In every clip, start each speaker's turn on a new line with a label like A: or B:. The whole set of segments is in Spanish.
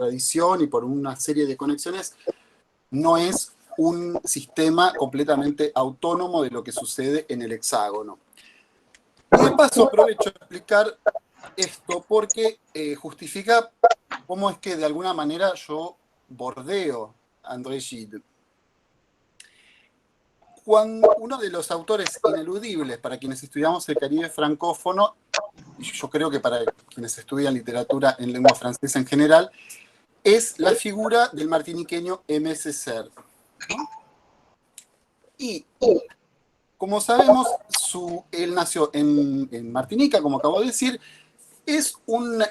A: tradición y por una serie de conexiones, no es un sistema completamente autónomo de lo que sucede en el hexágono. Y de paso aprovecho a explicar esto porque justifica cómo es que de alguna manera yo bordeo a André Gide. Cuando uno de los autores ineludibles para quienes estudiamos el Caribe francófono, y yo creo que para quienes estudian literatura en lengua francesa en general, es la figura del martiniqueño Aimé Césaire, ¿no? Y, como sabemos, él nació en Martinica, como acabo de decir, es un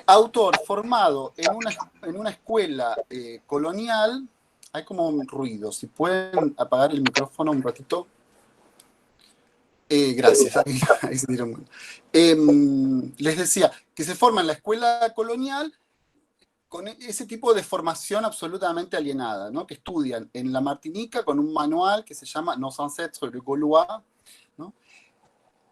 A: autor formado en una escuela colonial. Hay como un ruido, si pueden apagar el micrófono un ratito. Gracias, ahí se dieron cuenta. Les decía que se forma en la escuela colonial con ese tipo de formación absolutamente alienada, ¿no? Que estudian en la Martinica con un manual que se llama Nos ancêtres le Gaulois, ¿no?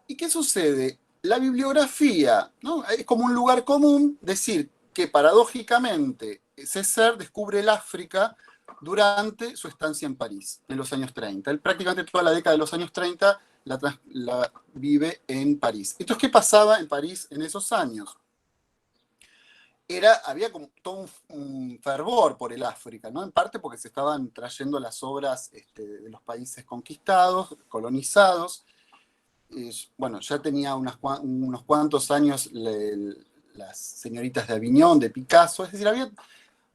A: ¿Y qué sucede? La bibliografía, ¿no? Es como un lugar común decir que paradójicamente Césaire descubre el África durante su estancia en París, en los años 30. Él prácticamente toda la década de los años 30 la vive en París. Entonces, ¿qué pasaba en París en esos años? Había como todo un fervor por el África, ¿no? En parte porque se estaban trayendo las obras de los países conquistados, colonizados. Bueno, ya tenía unos cuantos años las señoritas de Aviñón, de Picasso, es decir, había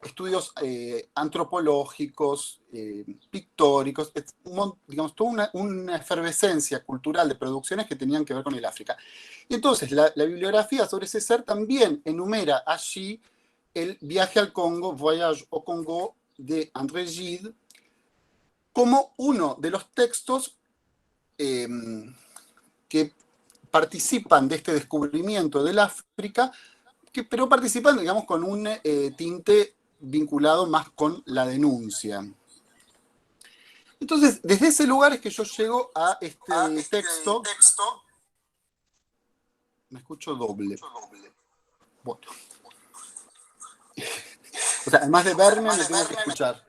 A: estudios antropológicos, pictóricos, digamos, toda una efervescencia cultural de producciones que tenían que ver con el África. Y entonces la bibliografía sobre Césaire también enumera allí el viaje al Congo, Voyage au Congo, de André Gide, como uno de los textos que participan de este descubrimiento del África, pero participan, digamos, con un tinte vinculado más con la denuncia. Entonces, desde ese lugar es que yo llego a este texto. Me escucho doble. Bueno. O sea, además de verme, me tengo que escuchar.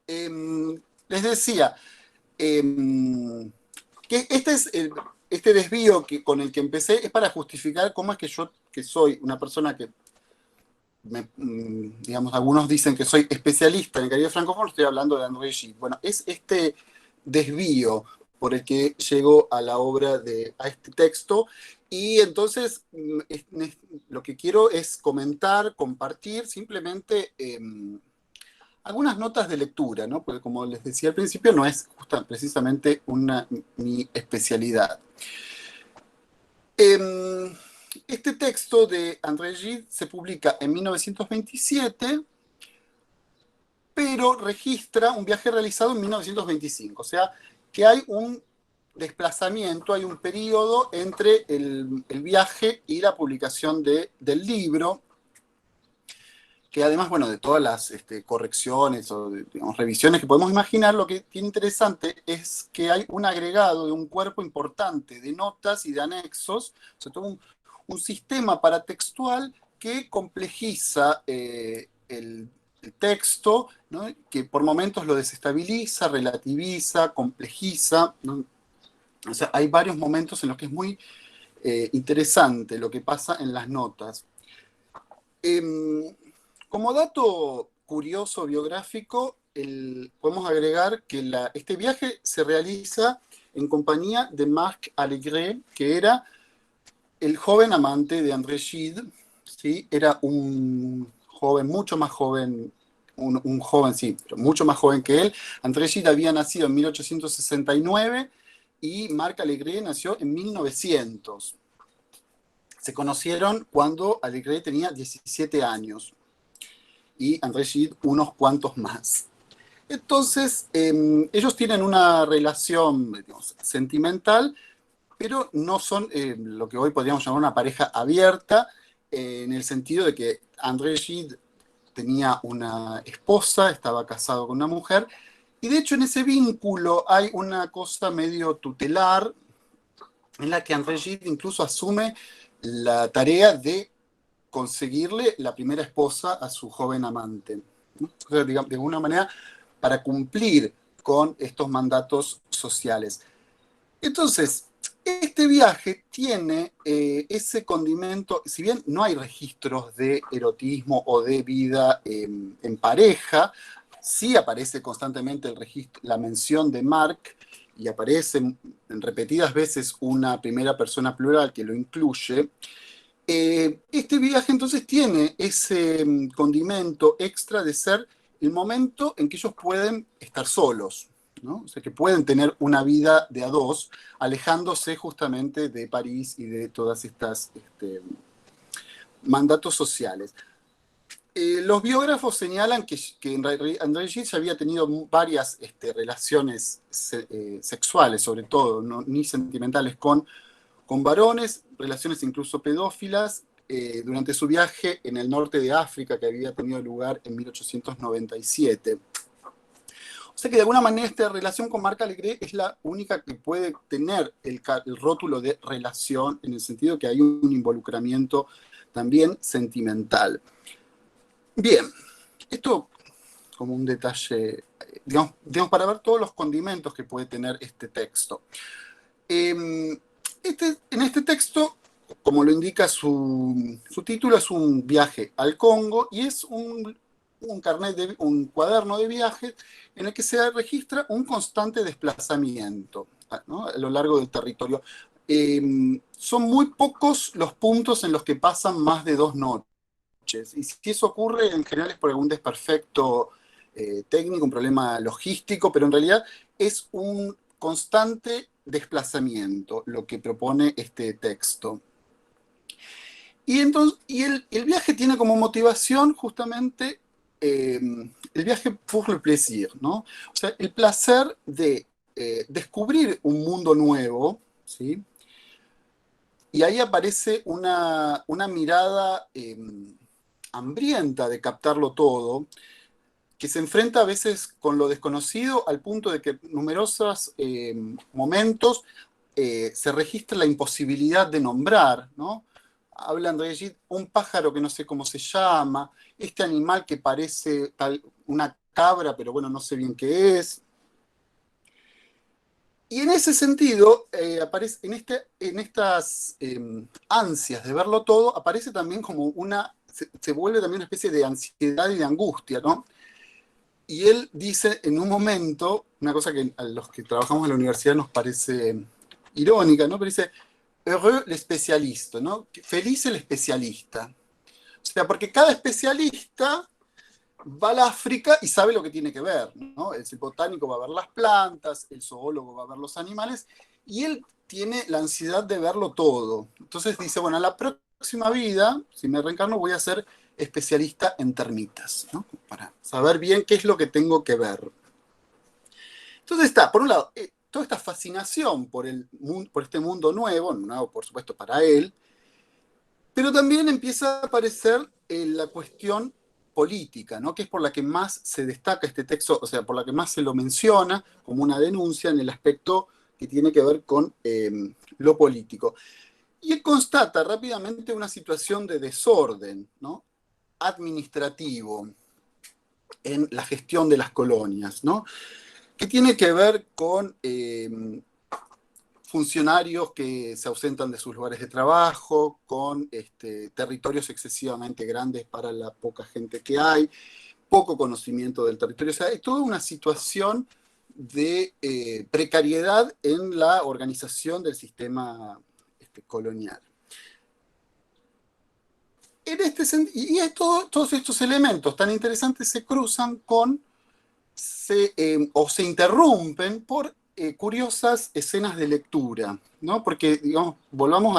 A: Les decía que este desvío con el que empecé es para justificar cómo es que yo, que soy una persona que digamos, algunos dicen que soy especialista en el Caribe francófono, estoy hablando de André Gide. Bueno, es este desvío por el que llego a la obra, a este texto, y entonces lo que quiero es comentar, compartir simplemente algunas notas de lectura, ¿no? Porque como les decía al principio, no es precisamente mi especialidad. Este texto de André Gide se publica en 1927, pero registra un viaje realizado en 1925. O sea, que hay un desplazamiento, hay un periodo entre el viaje y la publicación del libro, que además, bueno, de todas las correcciones o digamos, revisiones que podemos imaginar, lo que tiene interesante es que hay un agregado de un cuerpo importante de notas y de anexos, o sea, todo un sistema paratextual que complejiza el texto, ¿no? Que por momentos lo desestabiliza, relativiza, complejiza, ¿no? O sea, hay varios momentos en los que es muy interesante lo que pasa en las notas. Como dato curioso biográfico, podemos agregar que este viaje se realiza en compañía de Marc Allégret, que era el joven amante de André Gide, ¿sí? Era un joven, mucho más joven, un joven, sí, pero mucho más joven que él. André Gide había nacido en 1869 y Marc Allégret nació en 1900. Se conocieron cuando Allégret tenía 17 años y André Gide unos cuantos más. Entonces, ellos tienen una relación, digamos, sentimental, pero no son lo que hoy podríamos llamar una pareja abierta, en el sentido de que André Gide tenía una esposa, estaba casado con una mujer, y de hecho en ese vínculo hay una cosa medio tutelar, en la que André Gide incluso asume la tarea de conseguirle la primera esposa a su joven amante, ¿no? O sea, digamos, de alguna manera, para cumplir con estos mandatos sociales. Entonces, este viaje tiene ese condimento, si bien no hay registros de erotismo o de vida en pareja, sí aparece constantemente el registro, la mención de Mark, y aparece en repetidas veces una primera persona plural que lo incluye. Este viaje entonces tiene ese condimento extra de ser el momento en que ellos pueden estar solos, ¿no? O sea, que pueden tener una vida de a dos, alejándose justamente de París y de todas estas mandatos sociales. Los biógrafos señalan que André Gide ya había tenido varias relaciones sexuales, sobre todo, ¿no? Ni sentimentales, con varones, relaciones incluso pedófilas, durante su viaje en el norte de África que había tenido lugar en 1897. O sea que de alguna manera esta relación con Marc Alegre es la única que puede tener el rótulo de relación, en el sentido que hay un involucramiento también sentimental. Bien, esto como un detalle, digamos, para ver todos los condimentos que puede tener este texto. En este texto, como lo indica su título, es un viaje al Congo y es un cuaderno de viaje en el que se registra un constante desplazamiento, ¿no? A lo largo del territorio. Son muy pocos los puntos en los que pasan más de 2 noches. Y si eso ocurre, en general es por algún desperfecto técnico, un problema logístico, pero en realidad es un constante desplazamiento lo que propone este texto. El viaje tiene como motivación justamente el viaje pour le plaisir, ¿no? O sea, el placer de descubrir un mundo nuevo, ¿sí? Y ahí aparece una mirada hambrienta de captarlo todo, que se enfrenta a veces con lo desconocido al punto de que en numerosos momentos se registra la imposibilidad de nombrar, ¿no? Hablan de allí un pájaro que no sé cómo se llama, este animal que parece una cabra, pero bueno, no sé bien qué es. Y en ese sentido, aparece, en estas ansias de verlo todo, aparece también como se vuelve también una especie de ansiedad y de angustia, ¿no? Y él dice en un momento, una cosa que a los que trabajamos en la universidad nos parece irónica, ¿no? Pero dice, heureux l'especialiste, ¿no? Feliz el especialista. O sea, porque cada especialista va al África y sabe lo que tiene que ver, ¿no? El botánico va a ver las plantas, el zoólogo va a ver los animales, y él tiene la ansiedad de verlo todo. Entonces dice, bueno, en la próxima vida, si me reencarno, voy a ser especialista en termitas, ¿no? Para saber bien qué es lo que tengo que ver. Entonces está, por un lado, toda esta fascinación por este mundo nuevo, por supuesto para él, pero también empieza a aparecer la cuestión política, ¿no? Que es por la que más se destaca este texto, o sea, por la que más se lo menciona como una denuncia en el aspecto que tiene que ver con lo político. Y él constata rápidamente una situación de desorden, ¿no? Administrativo en la gestión de las colonias, ¿no? Que tiene que ver con funcionarios que se ausentan de sus lugares de trabajo, con territorios excesivamente grandes para la poca gente que hay, poco conocimiento del territorio. O sea, hay toda una situación de precariedad en la organización del sistema colonial. Y todos estos elementos tan interesantes se cruzan o se interrumpen por curiosas escenas de lectura, ¿no? Porque, digamos, volvamos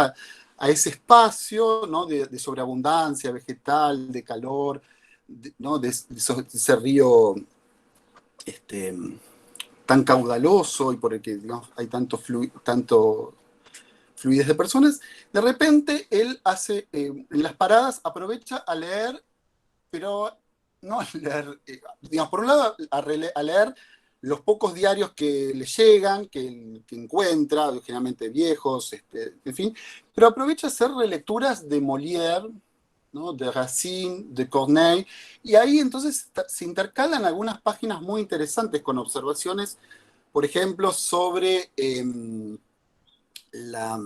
A: a ese espacio, ¿no? de sobreabundancia vegetal, de calor, ¿no? de ese río tan caudaloso y por el que, digamos, hay tanto fluidez de personas. De repente él hace, en las paradas, aprovecha a leer, pero no a leer, digamos, por un lado, a leer los pocos diarios que le llegan, que encuentra, generalmente viejos, en fin, pero aprovecha a hacer relecturas de Molière, ¿no? De Racine, de Corneille, y ahí entonces se intercalan algunas páginas muy interesantes con observaciones, por ejemplo, sobre la,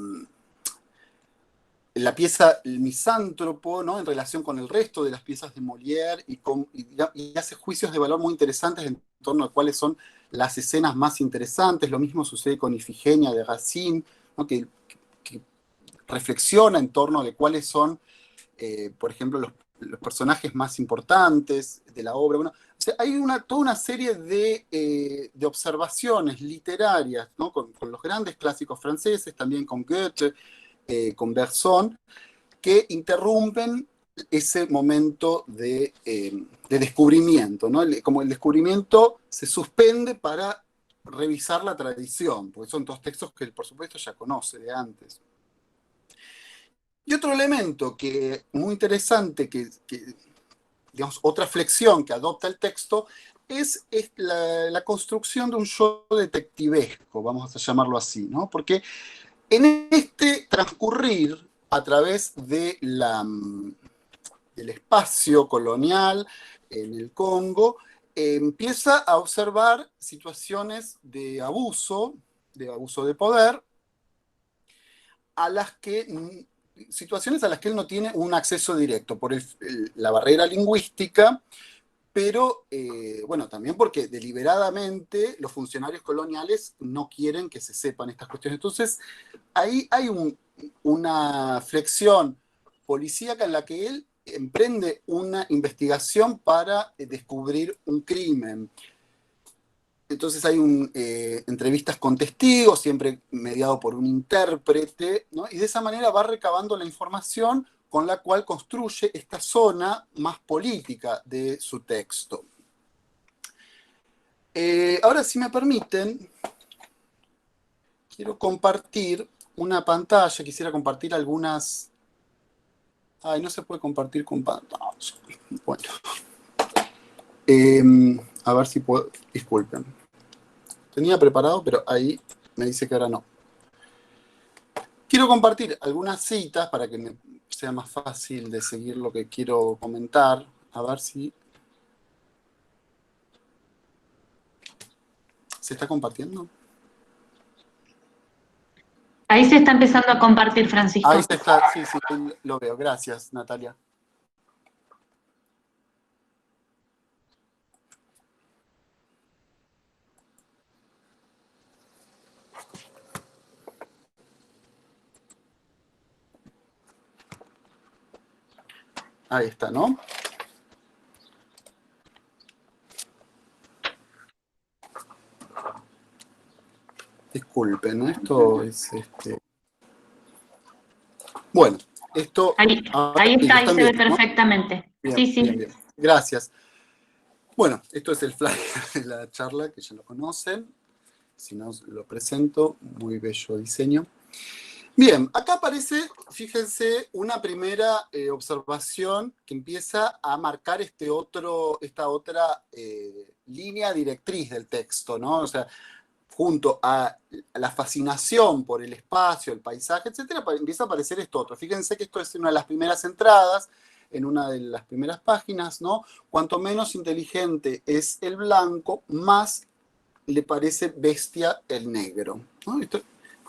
A: la pieza El Misántropo, ¿no? En relación con el resto de las piezas de Molière y hace juicios de valor muy interesantes en torno a cuáles son las escenas más interesantes. Lo mismo sucede con Ifigenia de Racine, ¿no? Que reflexiona en torno de cuáles son, por ejemplo, los personajes más importantes de la obra. Bueno, o sea, hay toda una serie de observaciones literarias, ¿no? Con los grandes clásicos franceses, también con Goethe, con Bergson, que interrumpen ese momento de descubrimiento, ¿no? Como el descubrimiento se suspende para revisar la tradición, porque son todos textos que, por supuesto, ya conoce de antes. Y otro elemento que muy interesante, digamos, otra flexión que adopta el texto, es la construcción de un yo detectivesco, vamos a llamarlo así, ¿no? Porque en este transcurrir a través del espacio colonial en el Congo, empieza a observar situaciones de abuso de poder, a las que situaciones a las que él no tiene un acceso directo por la barrera lingüística, pero bueno, también porque deliberadamente los funcionarios coloniales no quieren que se sepan estas cuestiones. Entonces, ahí hay una flexión policíaca en la que él emprende una investigación para descubrir un crimen. Entonces hay entrevistas con testigos, siempre mediado por un intérprete, ¿no? Y de esa manera va recabando la información con la cual construye esta zona más política de su texto. Ahora, si me permiten, quiero compartir una pantalla, quisiera compartir algunas... Ay, no se puede compartir con pantalla. Bueno. A ver si puedo... Disculpen. Tenía preparado, pero ahí me dice que ahora no. Quiero compartir algunas citas para que me sea más fácil de seguir lo que quiero comentar. A ver si... ¿Se está compartiendo?
B: Ahí se está empezando a compartir, Francisco.
A: Ahí se está, sí, sí, lo veo. Gracias, Natalia. Ahí está, ¿no? Disculpen, esto es Bueno, esto...
B: Ahí está, ahí se ve perfectamente.
A: Bien,
B: Sí, sí.
A: bien, bien. Gracias. Bueno, esto es el flyer de la charla, que ya lo conocen. Si no, lo presento. Muy bello diseño. Bien, acá aparece, fíjense, una primera observación que empieza a marcar esta otra línea directriz del texto, ¿no? O sea, junto a la fascinación por el espacio, el paisaje, etcétera, empieza a aparecer esto otro. Fíjense que esto es una de las primeras entradas, en una de las primeras páginas, ¿no? Cuanto menos inteligente es el blanco, más le parece bestia el negro, ¿no? Esto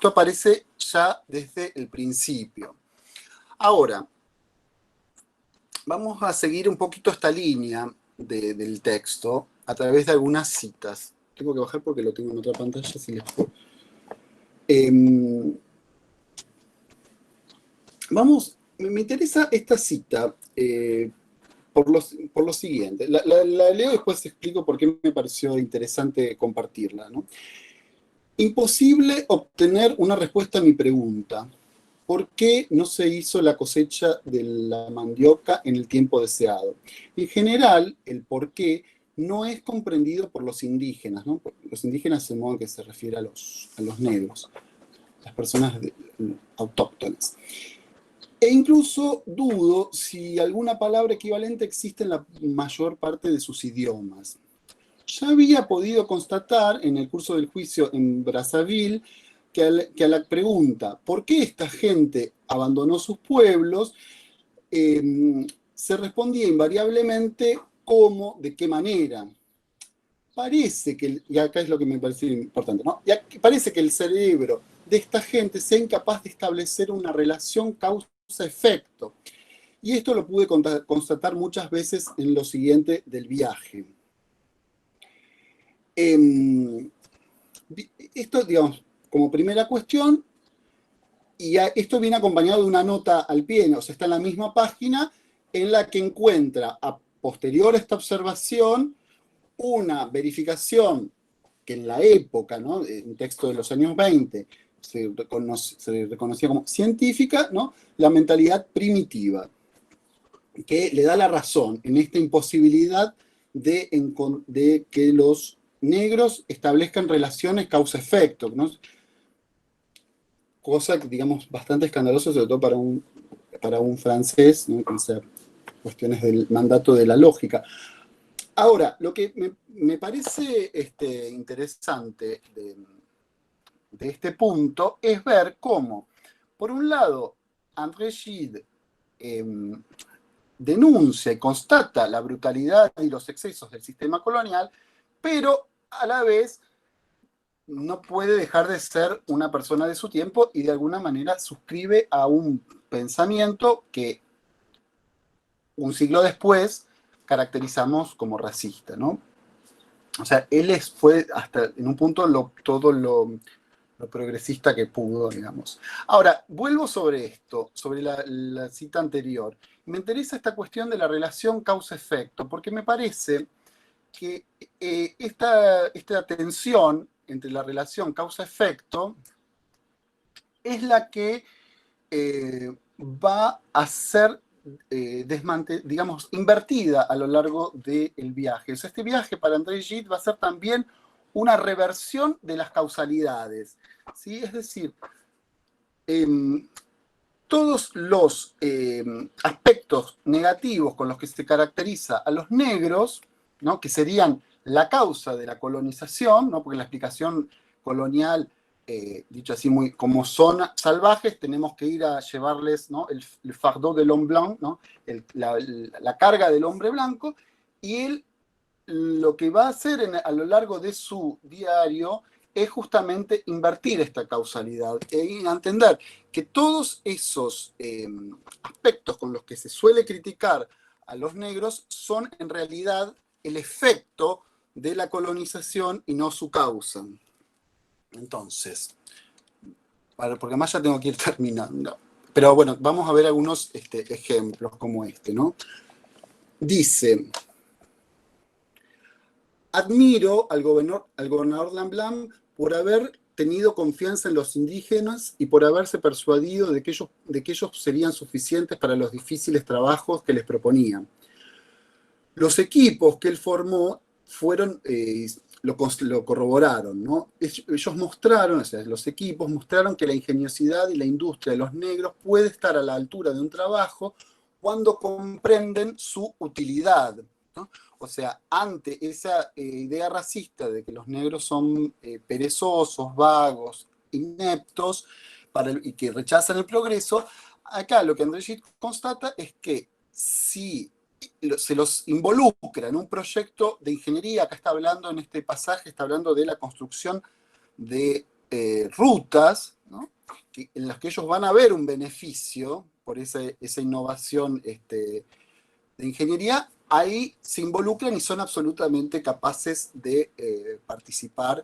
A: aparece ya desde el principio. Ahora, vamos a seguir un poquito esta línea del texto a través de algunas citas. Tengo que bajar porque lo tengo en otra pantalla. Si les puedo. Me interesa esta cita por lo siguiente. La leo y después explico por qué me pareció interesante compartirla, ¿no? Imposible obtener una respuesta a mi pregunta. ¿Por qué no se hizo la cosecha de la mandioca en el tiempo deseado? En general, el por qué no es comprendido por los indígenas, ¿no? Los indígenas, en modo que se refiere a los negros, las personas autóctonas. E incluso dudo si alguna palabra equivalente existe en la mayor parte de sus idiomas. Ya había podido constatar en el curso del juicio en Brazzaville que a la pregunta ¿por qué esta gente abandonó sus pueblos? se respondía invariablemente cómo, de qué manera. Parece que, y acá es lo que me parece importante, ¿no? Parece que el cerebro de esta gente sea incapaz de establecer una relación causa-efecto. Y esto lo pude constatar muchas veces en lo siguiente del viaje. Esto, digamos, como primera cuestión, y esto viene acompañado de una nota al pie, o sea, está en la misma página, en la que encuentra, a posterior a esta observación, una verificación que en la época, ¿no? Un texto de los años 20, se reconocía como científica, ¿no? La mentalidad primitiva, que le da la razón en esta imposibilidad de que los negros establezcan relaciones causa-efecto, ¿no? Cosa, digamos, bastante escandalosa, sobre todo para un francés, ¿no? O sea, cuestiones del mandato de la lógica. Ahora, lo que me parece interesante de este punto es ver cómo, por un lado, André Gide denuncia y constata la brutalidad y los excesos del sistema colonial, pero a la vez no puede dejar de ser una persona de su tiempo y de alguna manera suscribe a un pensamiento que un siglo después caracterizamos como racista, ¿no? O sea, él fue hasta en un punto todo lo progresista que pudo, digamos. Ahora, vuelvo sobre esto, sobre la cita anterior. Me interesa esta cuestión de la relación causa-efecto, porque me parece que esta tensión entre la relación causa-efecto es la que va a ser, digamos, invertida a lo largo del viaje. O sea, este viaje para André Gide va a ser también una reversión de las causalidades, ¿sí? Es decir, todos los aspectos negativos con los que se caracteriza a los negros, ¿no? Que serían la causa de la colonización, ¿no? Porque la explicación colonial, dicho así, como son salvajes, tenemos que ir a llevarles, ¿no? el fardeau de l'homme blanc, ¿no? La carga del hombre blanco, y él lo que va a hacer a lo largo de su diario es justamente invertir esta causalidad e entender que todos esos aspectos con los que se suele criticar a los negros son en realidad el efecto de la colonización y no su causa. Entonces, porque además ya tengo que ir terminando. Pero bueno, vamos a ver algunos ejemplos como este, ¿no? Dice: admiro al gobernador Lamblin por haber tenido confianza en los indígenas y por haberse persuadido de que ellos serían suficientes para los difíciles trabajos que les proponían. Los equipos que él formó lo corroboraron, ¿no? Ellos mostraron, o sea, los equipos mostraron que la ingeniosidad y la industria de los negros puede estar a la altura de un trabajo cuando comprenden su utilidad, ¿no? O sea, ante esa idea racista de que los negros son perezosos, vagos, ineptos, y que rechazan el progreso, acá lo que André Gide constata es que si se los involucra en un proyecto de ingeniería, acá está hablando en este pasaje, está hablando de la construcción de rutas, ¿no? En las que ellos van a ver un beneficio por esa innovación de ingeniería, ahí se involucran y son absolutamente capaces de participar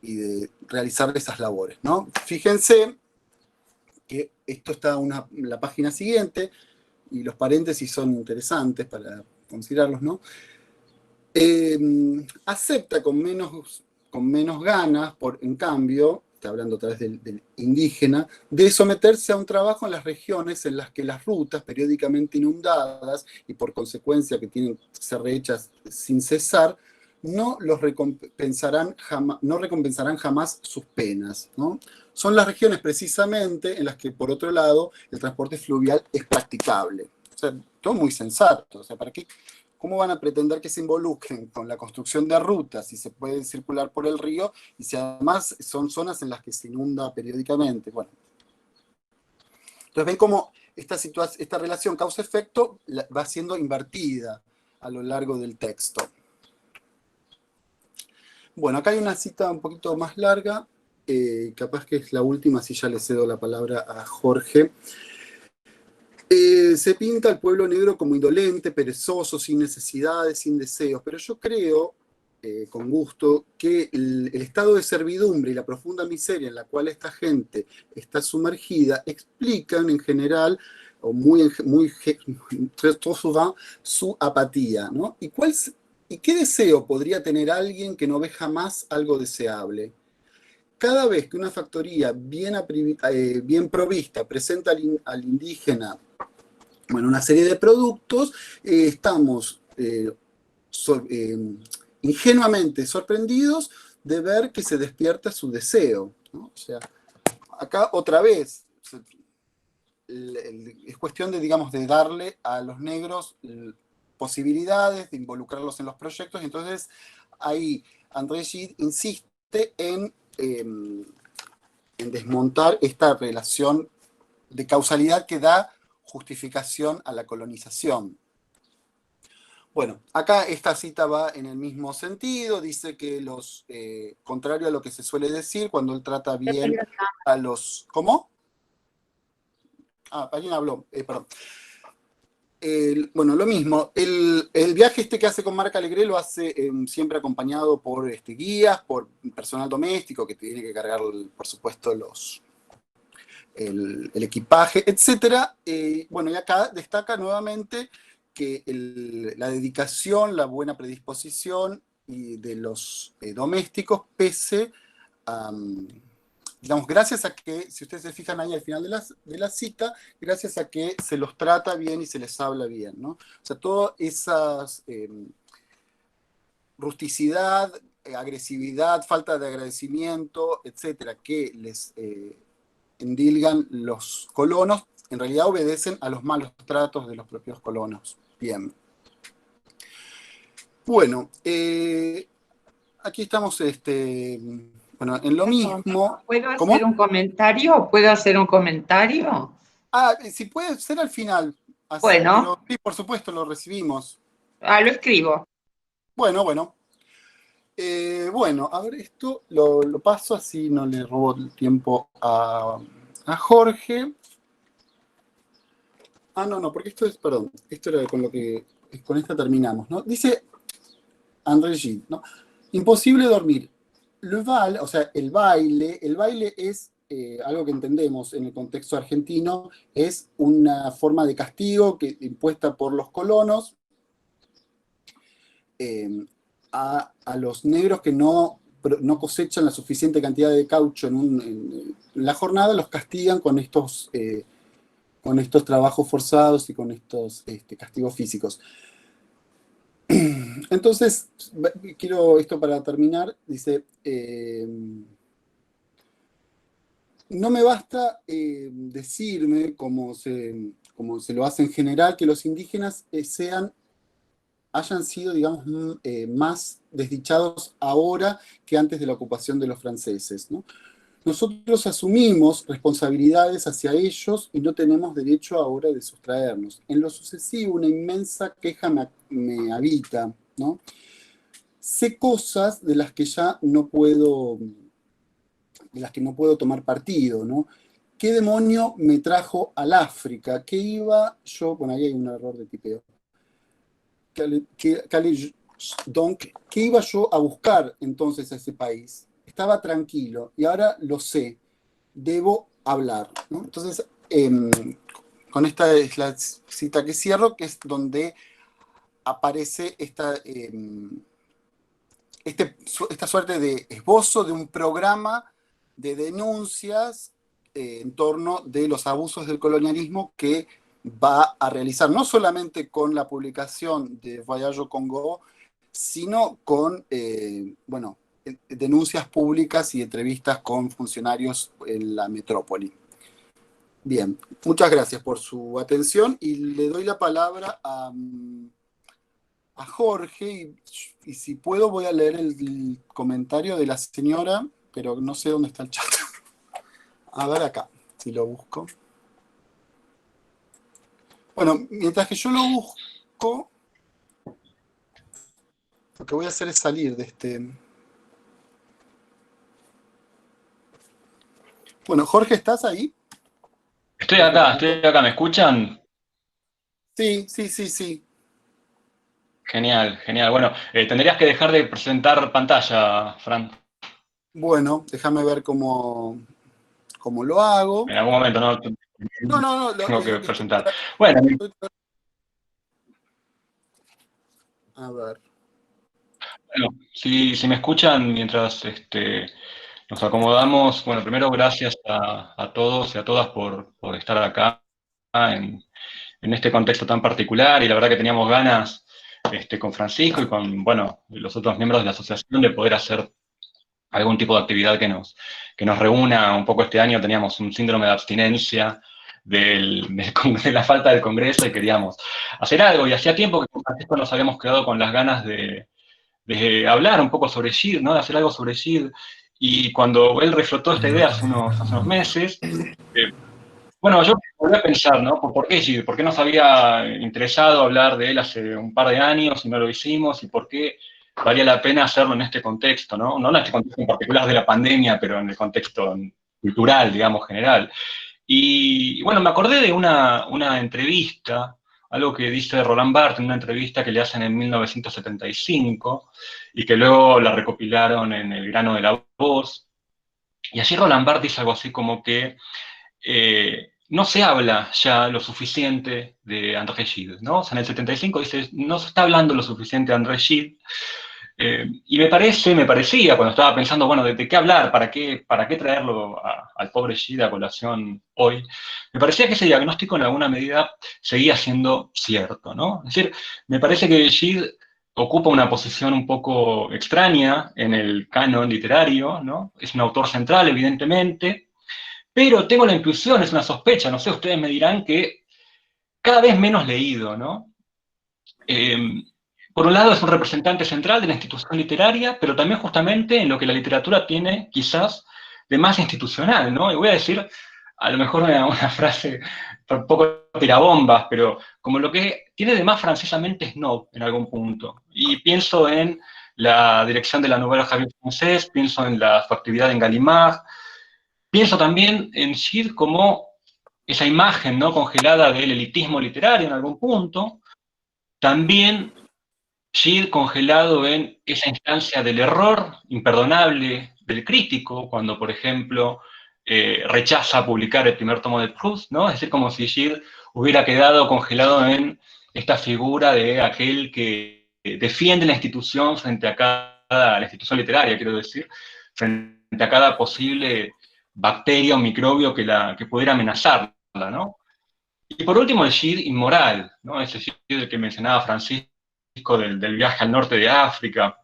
A: y de realizar esas labores, ¿no? Fíjense que esto está en la página siguiente, y los paréntesis son interesantes para considerarlos, ¿no? Acepta con menos ganas, en cambio, está hablando otra vez del indígena, de someterse a un trabajo en las regiones en las que las rutas, periódicamente inundadas y por consecuencia que tienen que ser rehechas sin cesar, no recompensarán jamás sus penas, ¿no? Son las regiones precisamente en las que, por otro lado, el transporte fluvial es practicable. O sea, todo muy sensato. O sea, ¿cómo van a pretender que se involucren con la construcción de rutas si se puede circular por el río y si además son zonas en las que se inunda periódicamente? Bueno. Entonces ven cómo esta relación causa-efecto va siendo invertida a lo largo del texto. Bueno, acá hay una cita un poquito más larga, capaz que es la última, así ya le cedo la palabra a Jorge. Se pinta al pueblo negro como indolente, perezoso, sin necesidades, sin deseos, pero yo creo, con gusto, que el estado de servidumbre y la profunda miseria en la cual esta gente está sumergida explican en general, o su apatía, ¿no? ¿Y qué deseo podría tener alguien que no ve jamás algo deseable? Cada vez que una factoría bien provista presenta al indígena, bueno, una serie de productos, estamos ingenuamente sorprendidos de ver que se despierta su deseo, ¿no? O sea, acá otra vez es cuestión de, digamos, de darle a los negros posibilidades, de involucrarlos en los proyectos, y entonces ahí André Gide insiste en desmontar esta relación de causalidad que da justificación a la colonización. Bueno, acá esta cita va en el mismo sentido, dice que contrario a lo que se suele decir, cuando él trata bien a los... ¿Cómo? Alguien habló, perdón. Bueno, lo mismo, el viaje que hace con Marc Alegre lo hace siempre acompañado por guías, por personal doméstico que tiene que cargar, por supuesto, el equipaje, etc. Bueno, y acá destaca nuevamente que la dedicación, la buena predisposición de los domésticos, pese a, digamos, gracias a que, si ustedes se fijan ahí al final de la cita, gracias a que se los trata bien y se les habla bien, ¿no? O sea, toda esa rusticidad, agresividad, falta de agradecimiento, etcétera, que les endilgan los colonos, en realidad obedecen a los malos tratos de los propios colonos. Bien. Bueno, aquí estamos, bueno, en lo mismo.
C: ¿Puedo hacer un comentario? ¿Puedo hacer un comentario?
A: Si puede ser al final. Así,
C: bueno.
A: Pero sí, por supuesto, lo recibimos.
C: Lo escribo.
A: Bueno. Bueno, a ver, esto lo paso así, no le robo el tiempo a Jorge. No, porque perdón, esto era con esta terminamos, ¿no? Dice André Gide, ¿no? Imposible dormir. O sea, el baile es algo que entendemos en el contexto argentino, es una forma de castigo impuesta por los colonos a los negros que no cosechan la suficiente cantidad de caucho en la jornada, los castigan con estos trabajos forzados y con estos castigos físicos. Entonces, quiero esto para terminar, dice, no me basta decirme, como se lo hace en general, que los indígenas hayan sido, digamos, más desdichados ahora que antes de la ocupación de los franceses, ¿no? Nosotros asumimos responsabilidades hacia ellos y no tenemos derecho ahora de sustraernos. En lo sucesivo, una inmensa queja me habita, ¿no? Sé cosas de las que ya no puedo tomar partido, ¿no? ¿Qué demonio me trajo al África? ¿Qué iba yo? Bueno, ahí hay un error de tipeo. ¿Qué iba yo a buscar entonces a ese país? Estaba tranquilo y ahora lo sé, debo hablar, ¿no? Entonces, con esta es la cita que cierro, que es donde aparece esta suerte de esbozo de un programa de denuncias en torno de los abusos del colonialismo que va a realizar, no solamente con la publicación de Voyage au Congo, sino con, bueno, denuncias públicas y entrevistas con funcionarios en la metrópoli. Bien, muchas gracias por su atención y le doy la palabra a Jorge y si puedo voy a leer el comentario de la señora, pero no sé dónde está el chat. A ver acá, si lo busco. Bueno, mientras que yo lo busco, lo que voy a hacer es salir de este... Bueno, Jorge, ¿estás ahí? Jorge
D: Estoy
A: Laputo.
D: acá, ¿me escuchan?
A: Sí, sí, sí, sí.
D: Genial, genial. Bueno, tendrías que dejar de presentar pantalla, Fran,
A: Bueno, déjame ver cómo lo hago.
D: en algún momento, ¿no?
A: No, no, no,
D: Tengo que presentar.
A: estoy-
D: Bueno,
A: a ver.
D: bueno, si me escuchan mientras nos acomodamos, bueno, primero gracias a todos y a todas por estar acá en este contexto tan particular y la verdad que teníamos ganas con Francisco y con, bueno, los otros miembros de la asociación de poder hacer algún tipo de actividad que nos reúna. Un poco este año teníamos un síndrome de abstinencia de la falta del Congreso y queríamos hacer algo. Y hacía tiempo que con Francisco nos habíamos quedado con las ganas de hablar un poco sobre SHIELD, ¿no? De hacer algo sobre SHIELD. Y cuando él reflotó esta idea hace unos meses, eh, bueno, yo volví a pensar, ¿no? ¿Por qué SHIELD? ¿Por qué nos había interesado hablar de él hace un par de años y no lo hicimos? ¿Y por qué valía la pena hacerlo en este contexto, ¿no? No en este contexto en particular de la pandemia, pero en el contexto cultural, digamos, general. Y bueno, me acordé de una entrevista, algo que dice Roland Barthes en una entrevista que le hacen en 1975 y que luego la recopilaron en El grano de la voz. Y allí Roland Barthes dice algo así como que no se habla ya lo suficiente de André Gide, ¿no? O sea, en el 75 dice, no se está hablando lo suficiente de André Gide, y me parecía, cuando estaba pensando, bueno, ¿de qué hablar? ¿Para qué traerlo al pobre Gide a colación hoy? Me parecía que ese diagnóstico en alguna medida seguía siendo cierto, ¿no? Es decir, me parece que Gide ocupa una posición un poco extraña en el canon literario, ¿no? Es un autor central, evidentemente, pero tengo la intuición, es una sospecha, no sé, ustedes me dirán que cada vez menos leído, ¿no? Eh, por un lado es un representante central de la institución literaria, pero también justamente en lo que la literatura tiene quizás de más institucional, ¿no? Y voy a decir a lo mejor una frase un poco tirabombas, pero como lo que tiene de más francesamente snob en algún punto. Y pienso en la dirección de la Nouvelle Revue Française, pienso en su actividad en Gallimard, pienso también en Gide como esa imagen, ¿no?, congelada del elitismo literario en algún punto, también Gide congelado en esa instancia del error imperdonable del crítico, cuando, por ejemplo, rechaza publicar el primer tomo de Proust, ¿no? Es decir, como si Gide hubiera quedado congelado en esta figura de aquel que defiende la institución frente a la institución literaria, quiero decir, frente a cada posible bacteria o microbio que pudiera amenazarla, ¿no? Y por último, el Gide inmoral, ¿no? Ese Gide que mencionaba Francisco del viaje al norte de África.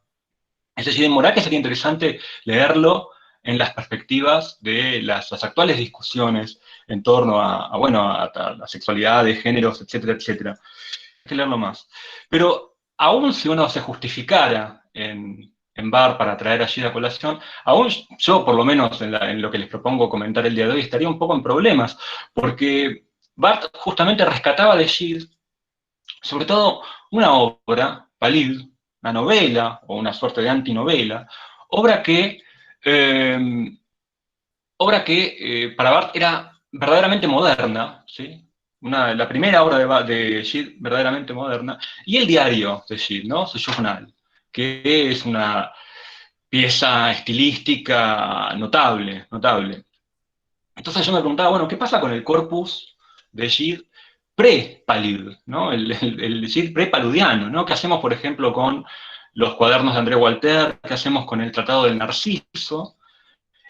D: Ese Gide inmoral que sería interesante leerlo en las perspectivas de las actuales discusiones en torno bueno, a la sexualidad, de géneros, etcétera, etcétera. Hay que leerlo más. Pero aún si uno se justificara en Barthes para traer a Gide a colación, aún yo, por lo menos en lo que les propongo comentar el día de hoy, estaría un poco en problemas, porque Barthes justamente rescataba de Gide, sobre todo, una obra, Palid, una novela, o una suerte de antinovela, obra que, eh, para Barthes era verdaderamente moderna, ¿sí? La primera obra de Gide verdaderamente moderna, y el diario de Gide, ¿no? Su journal, que es una pieza estilística notable, notable. Entonces yo me preguntaba, bueno, ¿qué pasa con el corpus de Gide pre-Palud, ¿no? El Gide pre-paludiano, ¿no? ¿Qué hacemos, por ejemplo, con los cuadernos de André Walter? ¿Qué hacemos con el Tratado del Narciso?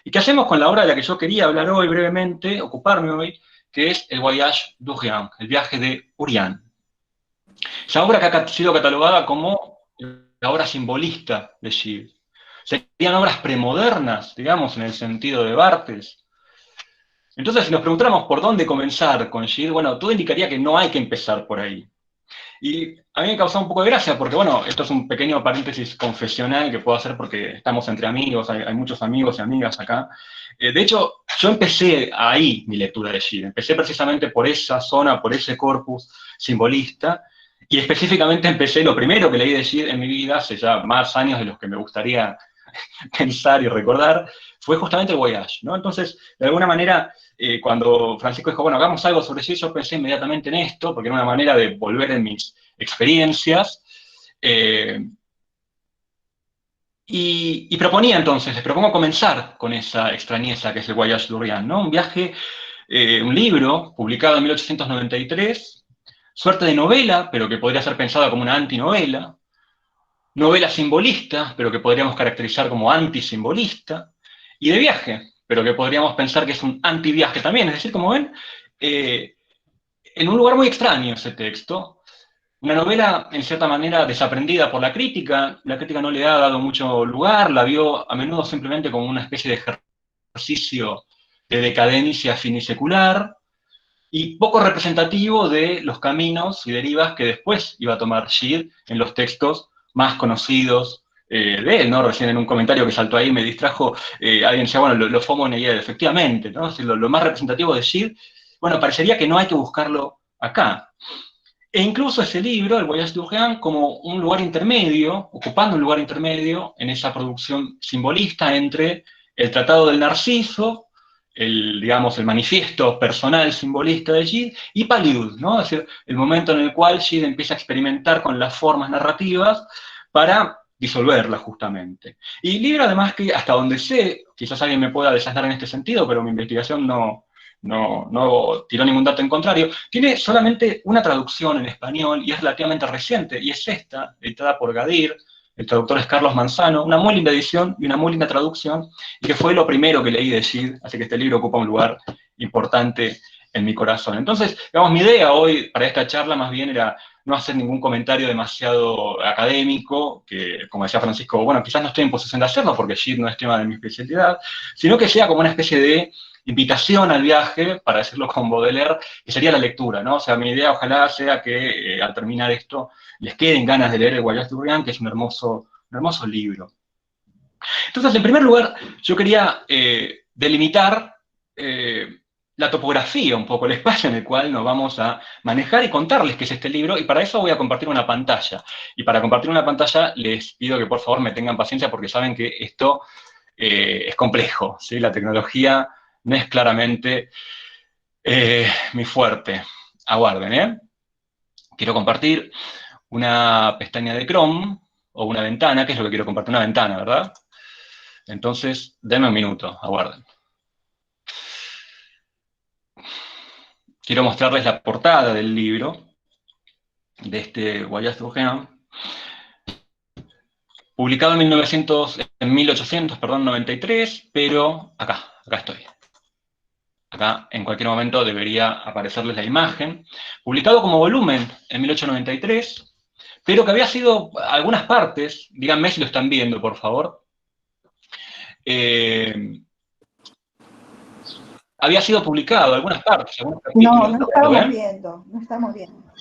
D: ¿Y qué hacemos con la obra de la que yo quería hablar hoy brevemente, ocuparme hoy, que es el Voyage d'Urian, el viaje de Urian? Esa obra que ha sido catalogada como la obra simbolista de Gide. Serían obras premodernas, digamos, en el sentido de Barthes. Entonces, si nos preguntáramos por dónde comenzar con Gide, bueno, todo indicaría que no hay que empezar por ahí. Y a mí me causó un poco de gracia, porque bueno, esto es un pequeño paréntesis confesional que puedo hacer porque estamos entre amigos, hay muchos amigos y amigas acá. De hecho, yo empecé ahí mi lectura de Gide, empecé precisamente por esa zona, por ese corpus simbolista, y específicamente empecé, lo primero que leí de Gide en mi vida, hace ya más años de los que me gustaría pensar y recordar, fue justamente el Voyage, ¿no? Entonces, de alguna manera, cuando Francisco dijo, bueno, hagamos algo sobre Gide, yo pensé inmediatamente en esto, porque era una manera de volver en mis experiencias, y proponía entonces, les propongo comenzar con esa extrañeza que es el Voyage d'Orient, ¿no? Un viaje, un libro publicado en 1893, suerte de novela, pero que podría ser pensada como una antinovela, novela simbolista, pero que podríamos caracterizar como antisimbolista, y de viaje, pero que podríamos pensar que es un antiviaje también. Es decir, como ven, en un lugar muy extraño ese texto, una novela en cierta manera desaprendida por la crítica no le ha dado mucho lugar, la vio a menudo simplemente como una especie de ejercicio de decadencia finisecular, y poco representativo de los caminos y derivas que después iba a tomar Gide en los textos más conocidos de él, ¿no? Recién en un comentario que saltó ahí me distrajo, alguien decía, bueno, lo FOMO Neguer, efectivamente, ¿no? Es decir, lo más representativo de Gide, bueno, parecería que no hay que buscarlo acá. E incluso ese libro, El Voyage d'Orient, como un lugar intermedio, ocupando un lugar intermedio en esa producción simbolista entre el Tratado del Narciso, digamos, el manifiesto personal simbolista de Gide, y Paliud, ¿no? Es decir, el momento en el cual Gide empieza a experimentar con las formas narrativas para disolverlas justamente. Y libro además que, hasta donde sé, quizás alguien me pueda desasnar en este sentido, pero mi investigación no tiró ningún dato en contrario, tiene solamente una traducción en español y es relativamente reciente, y es esta, editada por Gadir, el traductor es Carlos Manzano, una muy linda edición y una muy linda traducción, y que fue lo primero que leí de Gide, así que este libro ocupa un lugar importante en mi corazón. Entonces, digamos, mi idea hoy para esta charla más bien era no hacer ningún comentario demasiado académico, que como decía Francisco, bueno, quizás no estoy en posición de hacerlo porque Gide no es tema de mi especialidad, sino que sea como una especie de invitación al viaje, para decirlo con Baudelaire, que sería la lectura, ¿no? O sea, mi idea ojalá sea que al terminar esto les queden ganas de leer El Voyage d'Orient, que es un hermoso libro. Entonces, en primer lugar, yo quería delimitar la topografía, un poco el espacio en el cual nos vamos a manejar y contarles qué es este libro, y para eso voy a compartir una pantalla. Y para compartir una pantalla les pido que por favor me tengan paciencia porque saben que esto es complejo, ¿sí? La tecnología no es claramente mi fuerte. Aguarden, ¿eh? Quiero compartir una pestaña de Chrome, o una ventana, que es lo que quiero compartir, una ventana, ¿verdad? Entonces, denme un minuto, aguarden. Quiero mostrarles la portada del libro, de este Voyage d'Orient, publicado en 1893, pero acá estoy. Acá en cualquier momento debería aparecerles la imagen, publicado como volumen en 1893, pero que había sido algunas partes, díganme si lo están viendo, por favor, había sido publicado algunas partes, algunos capítulos.
E: No estamos viendo, no estamos viendo.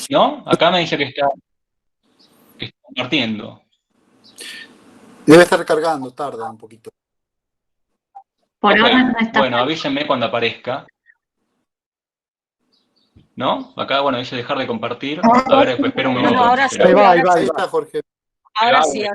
D: ¿No? Acá me dice que está compartiendo.
A: Debe estar cargando, tarda un poquito.
B: Por ahora no está.
D: Bueno, avísenme cuando aparezca. ¿No? Acá, bueno, dice dejar de compartir. A ver, espera un minuto.
F: No, ahora sí.
A: Ahí va, Jorge.
F: Ahora sí.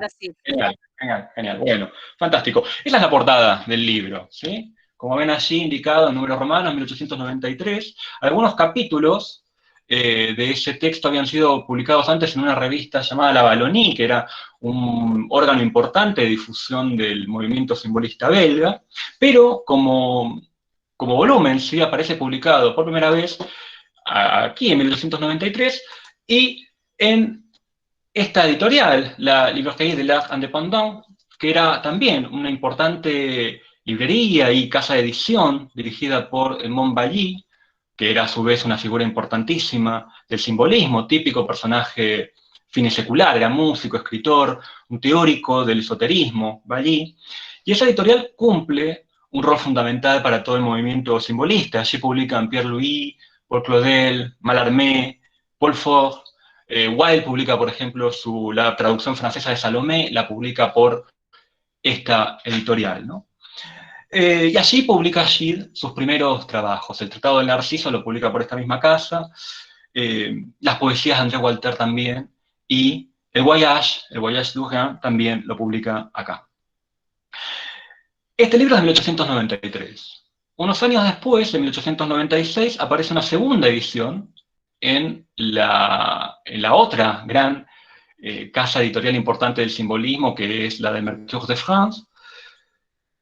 D: Genial. Bueno, fantástico. Esa es la portada del libro, ¿sí? Como ven allí indicado en números romanos, 1893, algunos capítulos de ese texto habían sido publicados antes en una revista llamada La Wallonie, que era un órgano importante de difusión del movimiento simbolista belga, pero como volumen, ¿sí? Aparece publicado por primera vez aquí en 1893, y en esta editorial, la Librairie de l'Art Indépendant, que era también una importante librería y casa de edición dirigida por Edmond Bailly, que era a su vez una figura importantísima del simbolismo, típico personaje finisecular, era músico, escritor, un teórico del esoterismo, Bailly, y esa editorial cumple un rol fundamental para todo el movimiento simbolista. Allí publican Pierre Louis, Paul Claudel, Mallarmé, Paul Fort. Wilde publica, por ejemplo, la traducción francesa de Salomé, la publica por esta editorial, ¿no? Y allí publica Gide sus primeros trabajos. El Tratado del Narciso lo publica por esta misma casa, las poesías de André Walter también, y el Voyage du Rhin, también lo publica acá. Este libro es de 1893. Unos años después, en 1896, aparece una segunda edición en la otra gran casa editorial importante del simbolismo, que es la de Mercure de France.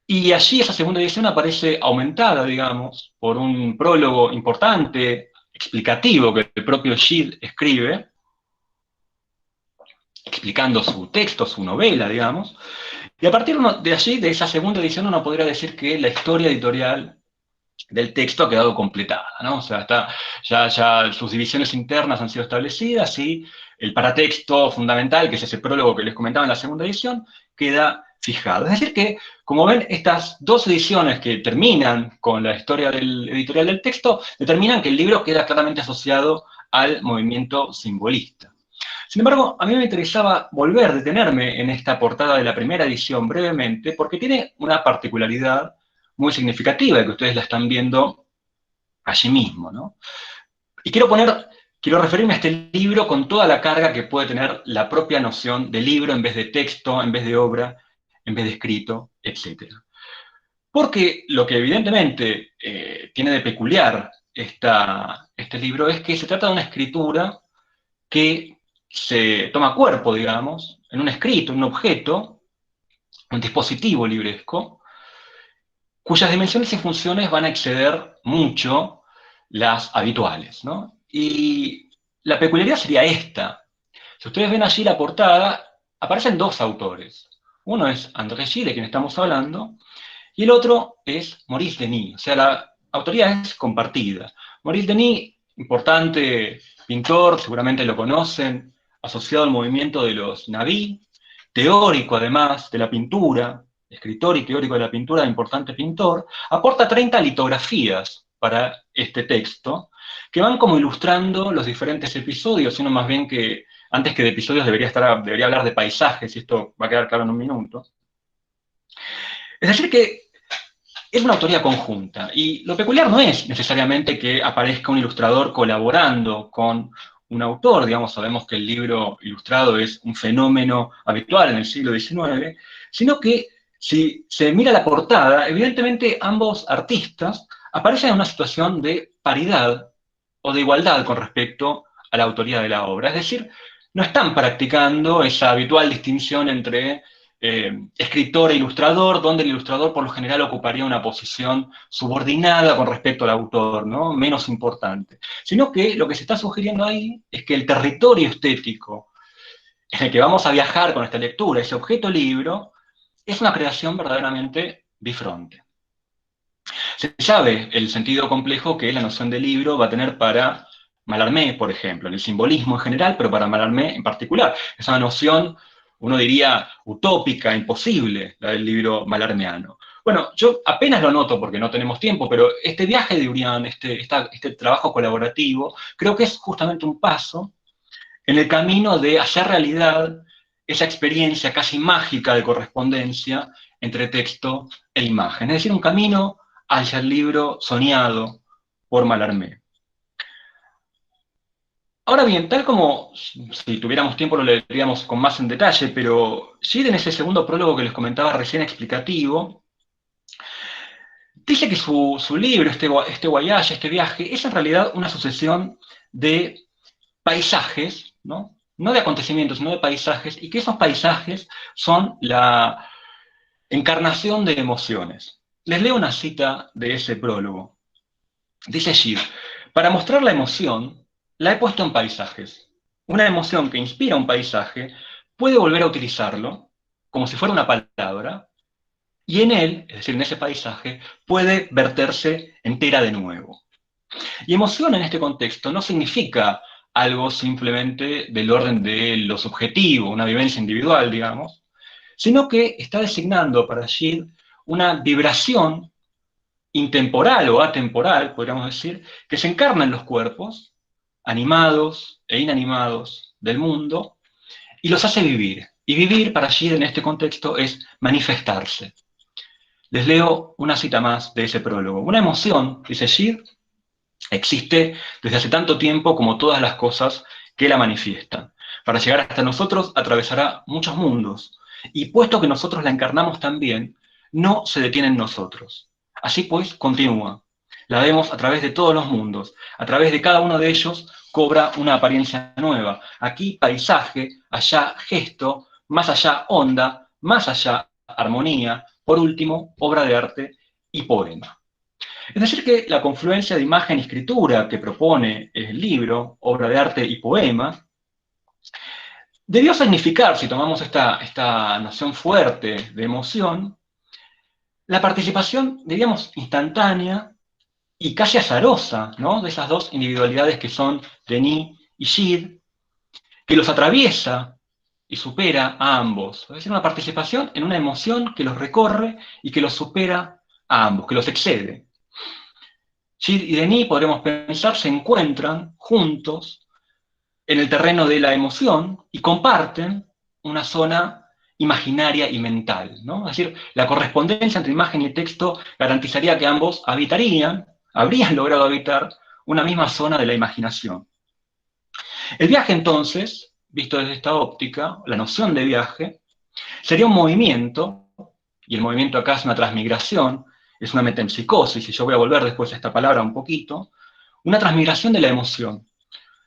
D: Y allí esa segunda edición aparece aumentada, digamos, por un prólogo importante, explicativo, que el propio Gide escribe, explicando su texto, su novela, digamos. Y a partir de allí, de esa segunda edición, uno podría decir que la historia editorial del texto ha quedado completada, ¿no? O sea, ya sus divisiones internas han sido establecidas y el paratexto fundamental, que es ese prólogo que les comentaba en la segunda edición, queda fijado. Es decir que, como ven, estas dos ediciones que terminan con la historia editorial del texto, determinan que el libro queda claramente asociado al movimiento simbolista. Sin embargo, a mí me interesaba detenerme en esta portada de la primera edición brevemente, porque tiene una particularidad muy significativa, que ustedes la están viendo allí mismo, ¿no? Y quiero referirme a este libro con toda la carga que puede tener la propia noción de libro en vez de texto, en vez de obra, en vez de escrito, etc. Porque lo que evidentemente tiene de peculiar este libro es que se trata de una escritura que se toma cuerpo, digamos, en un escrito, en un objeto, un dispositivo libresco, cuyas dimensiones y funciones van a exceder mucho las habituales, ¿no? Y la peculiaridad sería esta. Si ustedes ven allí la portada, aparecen dos autores. Uno es André Gide, de quien estamos hablando, y el otro es Maurice Denis. O sea, la autoría es compartida. Maurice Denis, importante pintor, seguramente lo conocen, asociado al movimiento de los Nabis, teórico además de la pintura, escritor y teórico de la pintura, importante pintor, aporta 30 litografías para este texto, que van como ilustrando los diferentes episodios, sino más bien que, antes que de episodios debería hablar de paisajes, y esto va a quedar claro en un minuto. Es decir que es una autoría conjunta, y lo peculiar no es necesariamente que aparezca un ilustrador colaborando con un autor, digamos, sabemos que el libro ilustrado es un fenómeno habitual en el siglo XIX, sino que si se mira la portada, evidentemente ambos artistas aparecen en una situación de paridad o de igualdad con respecto a la autoría de la obra, es decir, no están practicando esa habitual distinción entre escritor e ilustrador, donde el ilustrador por lo general ocuparía una posición subordinada con respecto al autor, ¿no? Menos importante. Sino que lo que se está sugiriendo ahí es que el territorio estético en el que vamos a viajar con esta lectura, ese objeto libro, es una creación verdaderamente bifronte. Se sabe el sentido complejo que la noción de libro va a tener para Mallarmé, por ejemplo, en el simbolismo en general, pero para Mallarmé en particular. Es una noción, uno diría, utópica, imposible, la del libro mallarméano. Bueno, yo apenas lo noto porque no tenemos tiempo, pero este viaje de Urián, este trabajo colaborativo, creo que es justamente un paso en el camino de hacer realidad esa experiencia casi mágica de correspondencia entre texto e imagen. Es decir, un camino hacia el libro soñado por Mallarmé. Ahora bien, tal como si tuviéramos tiempo lo leeríamos con más en detalle, pero Gide en ese segundo prólogo que les comentaba recién explicativo, dice que su libro, este voyage, este viaje, es en realidad una sucesión de paisajes, ¿no? No de acontecimientos, sino de paisajes, y que esos paisajes son la encarnación de emociones. Les leo una cita de ese prólogo. Dice Gide, para mostrar la emoción, la he puesto en paisajes. Una emoción que inspira un paisaje puede volver a utilizarlo como si fuera una palabra, y en él, es decir, en ese paisaje, puede verterse entera de nuevo. Y emoción en este contexto no significa algo simplemente del orden de lo subjetivo, una vivencia individual, digamos, sino que está designando para Gide una vibración intemporal o atemporal, podríamos decir, que se encarna en los cuerpos, animados e inanimados del mundo, y los hace vivir. Y vivir para Gide en este contexto es manifestarse. Les leo una cita más de ese prólogo. Una emoción, dice Gide, existe desde hace tanto tiempo como todas las cosas que la manifiestan. Para llegar hasta nosotros atravesará muchos mundos, y puesto que nosotros la encarnamos también, no se detiene en nosotros. Así pues, continúa. La vemos a través de todos los mundos. A través de cada uno de ellos cobra una apariencia nueva. Aquí paisaje, allá gesto, más allá onda, más allá armonía, por último, obra de arte y poema. Es decir, que la confluencia de imagen y escritura que propone el libro, obra de arte y poema, debió significar, si tomamos esta noción fuerte de emoción, la participación, diríamos, instantánea y casi azarosa, ¿no?, de esas dos individualidades que son Denis y Gide, que los atraviesa y supera a ambos. Es decir, una participación en una emoción que los recorre y que los supera a ambos, que los excede. Gide y Denis, podremos pensar, se encuentran juntos en el terreno de la emoción y comparten una zona imaginaria y mental, ¿no? Es decir, la correspondencia entre imagen y texto garantizaría que ambos habrían logrado habitar una misma zona de la imaginación. El viaje, entonces, visto desde esta óptica, la noción de viaje, sería un movimiento, y el movimiento acá es una transmigración, es una metempsicosis, y yo voy a volver después a esta palabra un poquito, una transmigración de la emoción,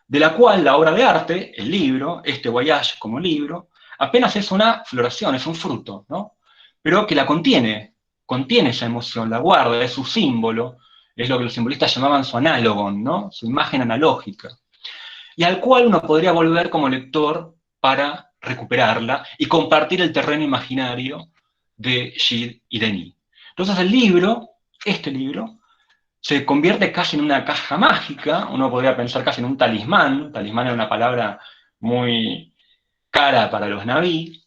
D: de la cual la obra de arte, el libro, este voyage como libro, apenas es una floración, es un fruto, ¿no? Pero que la contiene esa emoción, la guarda, es su símbolo, es lo que los simbolistas llamaban su análogon, ¿no?, su imagen analógica, y al cual uno podría volver como lector para recuperarla y compartir el terreno imaginario de Gide y Denis. Entonces el libro, este libro, se convierte casi en una caja mágica, uno podría pensar casi en un talismán era una palabra muy cara para los naví,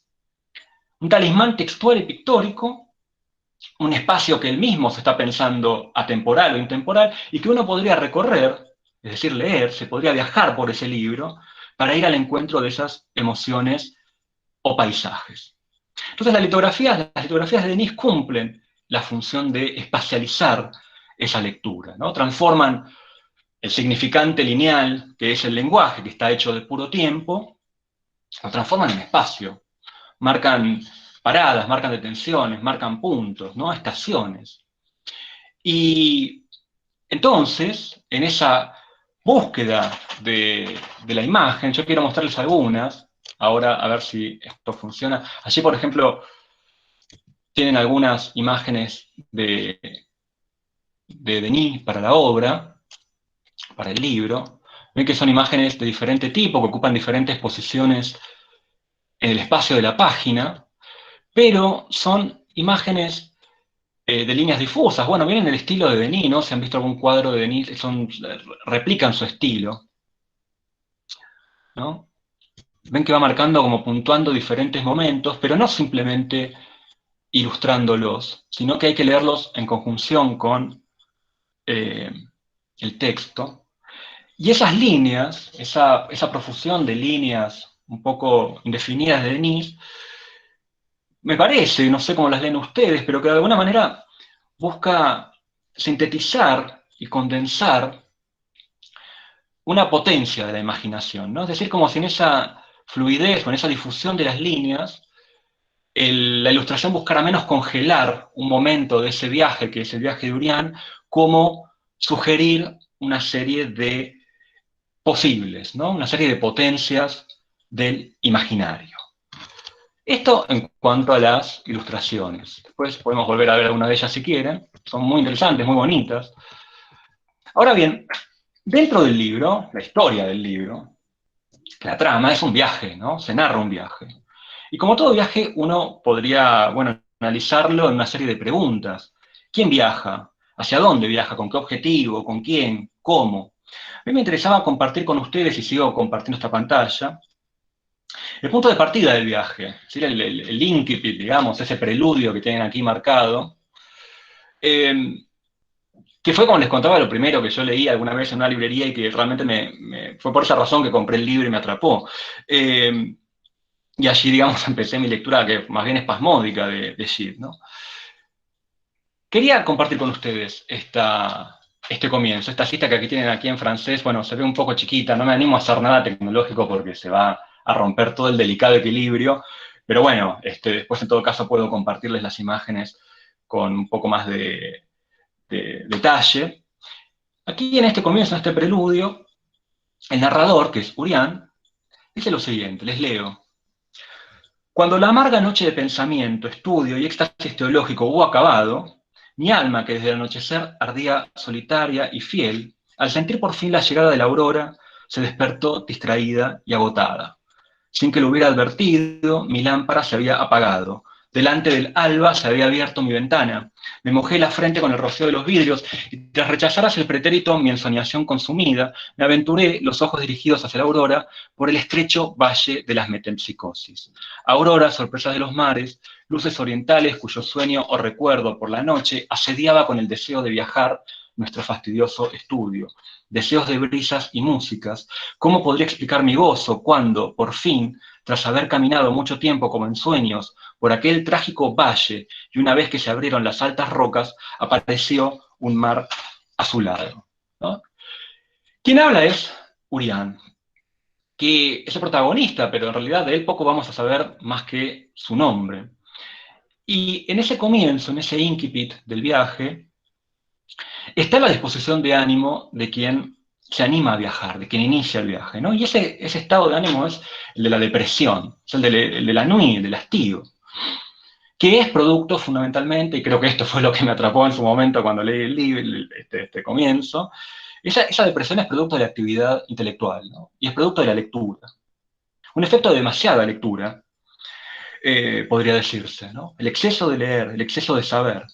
D: un talismán textual y pictórico, un espacio que él mismo se está pensando atemporal o intemporal, y que uno podría recorrer, es decir, leer, se podría viajar por ese libro, para ir al encuentro de esas emociones o paisajes. Entonces las litografías de Denis cumplen la función de espacializar esa lectura, ¿no? Transforman el significante lineal, que es el lenguaje, que está hecho de puro tiempo, lo transforman en espacio. Marcan paradas, marcan detenciones, marcan puntos, ¿no?, estaciones. Y entonces, en esa búsqueda de la imagen, yo quiero mostrarles algunas, ahora a ver si esto funciona. Allí, por ejemplo, tienen algunas imágenes de Denis para la obra, para el libro. Ven que son imágenes de diferente tipo, que ocupan diferentes posiciones en el espacio de la página, pero son imágenes de líneas difusas. Bueno, vienen del estilo de Denis, ¿no? Si han visto algún cuadro de Denis, replican su estilo, ¿no? Ven que va marcando, como puntuando diferentes momentos, pero no simplemente ilustrándolos, sino que hay que leerlos en conjunción con el texto. Y esas líneas, esa profusión de líneas un poco indefinidas de Denis, me parece, no sé cómo las leen ustedes, pero que de alguna manera busca sintetizar y condensar una potencia de la imaginación, ¿no? Es decir, como si en esa fluidez o en esa difusión de las líneas, la ilustración buscara menos congelar un momento de ese viaje, que es el viaje de Urián, como sugerir una serie de posibles, ¿no?, una serie de potencias del imaginario. Esto en cuanto a las ilustraciones. Después podemos volver a ver alguna de ellas si quieren. Son muy interesantes, muy bonitas. Ahora bien, dentro del libro, la historia del libro, la trama es un viaje, ¿no? Se narra un viaje. Y como todo viaje, uno podría, bueno, analizarlo en una serie de preguntas. ¿Quién viaja? ¿Hacia dónde viaja? ¿Con qué objetivo? ¿Con quién? ¿Cómo? A mí me interesaba compartir con ustedes, y sigo compartiendo esta pantalla, el punto de partida del viaje, ¿sí?, el incipit, digamos, ese preludio que tienen aquí marcado, que fue, como les contaba, lo primero que yo leí alguna vez en una librería y que realmente fue por esa razón que compré el libro y me atrapó. Y allí, digamos, empecé mi lectura, que más bien espasmódica de Gide, ¿no? Quería compartir con ustedes este comienzo, esta cita que aquí tienen aquí en francés. Bueno, se ve un poco chiquita, no me animo a hacer nada tecnológico porque se va a romper todo el delicado equilibrio, pero bueno, después en todo caso puedo compartirles las imágenes con un poco más de detalle. Aquí en este comienzo, en este preludio, el narrador, que es Urián, dice lo siguiente, les leo. Cuando la amarga noche de pensamiento, estudio y éxtasis teológico hubo acabado, mi alma, que desde el anochecer ardía solitaria y fiel, al sentir por fin la llegada de la aurora, se despertó distraída y agotada. Sin que lo hubiera advertido, mi lámpara se había apagado. Delante del alba se había abierto mi ventana. Me mojé la frente con el rocío de los vidrios y tras rechazar hacia el pretérito mi ensoñación consumida, me aventuré, los ojos dirigidos hacia la aurora, por el estrecho valle de las metempsicosis. Aurora, sorpresas de los mares, luces orientales cuyo sueño o recuerdo por la noche asediaba con el deseo de viajar nuestro fastidioso estudio. Deseos de brisas y músicas. ¿Cómo podría explicar mi gozo cuando, por fin, tras haber caminado mucho tiempo como en sueños por aquel trágico valle y una vez que se abrieron las altas rocas, apareció un mar azulado, ¿no? Quien habla es Urián, que es el protagonista, pero en realidad de él poco vamos a saber más que su nombre. Y en ese comienzo, en ese incipit del viaje, está la disposición de ánimo de quien se anima a viajar, de quien inicia el viaje, ¿no? Y ese estado de ánimo es el de la depresión, es el de la nuit, el del hastío, que es producto fundamentalmente, y creo que esto fue lo que me atrapó en su momento cuando leí el libro, este comienzo, esa depresión es producto de la actividad intelectual, ¿no? Y es producto de la lectura. Un efecto de demasiada lectura, podría decirse, ¿no? El exceso de leer, el exceso de saber.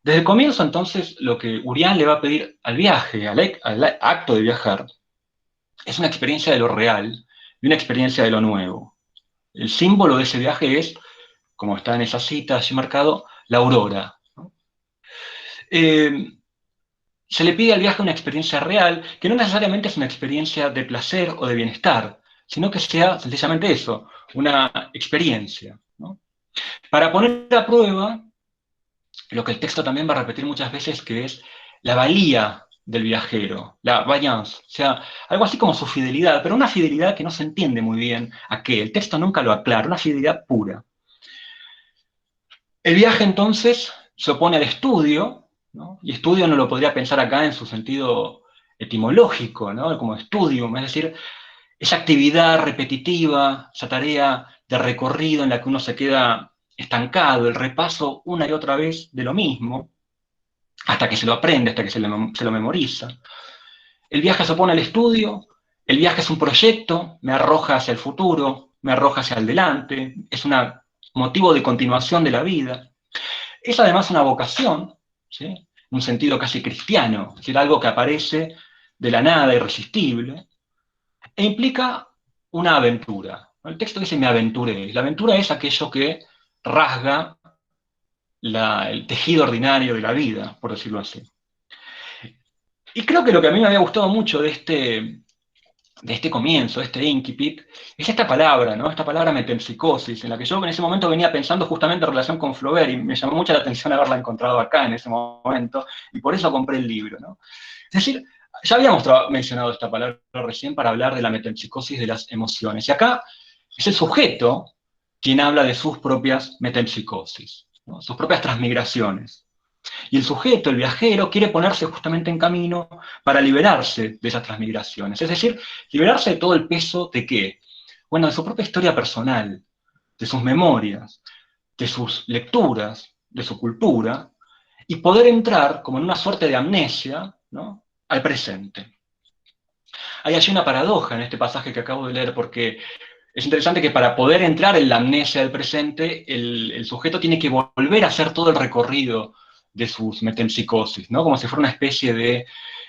D: Desde el comienzo, entonces, lo que Urián le va a pedir al viaje, al acto de viajar, es una experiencia de lo real y una experiencia de lo nuevo. El símbolo de ese viaje es, como está en esa cita allí marcado, la aurora, ¿no? Se le pide al viaje una experiencia real, que no necesariamente es una experiencia de placer o de bienestar, sino que sea sencillamente eso, una experiencia, ¿no? Para poner a prueba lo que el texto también va a repetir muchas veces, que es la valía del viajero, la vaillance, o sea, algo así como su fidelidad, pero una fidelidad que no se entiende muy bien a qué, el texto nunca lo aclara, una fidelidad pura. El viaje entonces se opone al estudio, ¿no? Y estudio no lo podría pensar acá en su sentido etimológico, ¿no? Como estudium, es decir, esa actividad repetitiva, esa tarea de recorrido en la que uno se queda estancado, el repaso una y otra vez de lo mismo, hasta que se lo aprende, hasta que se lo memoriza. El viaje se opone al estudio, el viaje es un proyecto, me arroja hacia el futuro, me arroja hacia el delante, es un motivo de continuación de la vida. Es además una vocación, ¿sí? En un sentido casi cristiano, es decir, algo que aparece de la nada, irresistible, e implica una aventura. El texto dice me aventuré. La aventura es aquello que rasga el tejido ordinario de la vida, por decirlo así. Y creo que lo que a mí me había gustado mucho de este comienzo, de este incipit, es esta palabra, ¿no? Esta palabra metempsicosis, en la que yo en ese momento venía pensando justamente en relación con Flaubert, y me llamó mucho la atención haberla encontrado acá en ese momento, y por eso compré el libro, ¿no? Es decir, ya habíamos mencionado esta palabra recién para hablar de la metempsicosis de las emociones, y acá es el sujeto quien habla de sus propias metempsicosis, ¿no? Sus propias transmigraciones. Y el sujeto, el viajero, quiere ponerse justamente en camino para liberarse de esas transmigraciones. Es decir, liberarse de todo el peso de ¿qué? Bueno, de su propia historia personal, de sus memorias, de sus lecturas, de su cultura, y poder entrar como en una suerte de amnesia, ¿no?, al presente. Hay allí una paradoja en este pasaje que acabo de leer, porque es interesante que para poder entrar en la amnesia del presente, el sujeto tiene que volver a hacer todo el recorrido de sus metempsicosis, ¿no? Como si fuera una especie de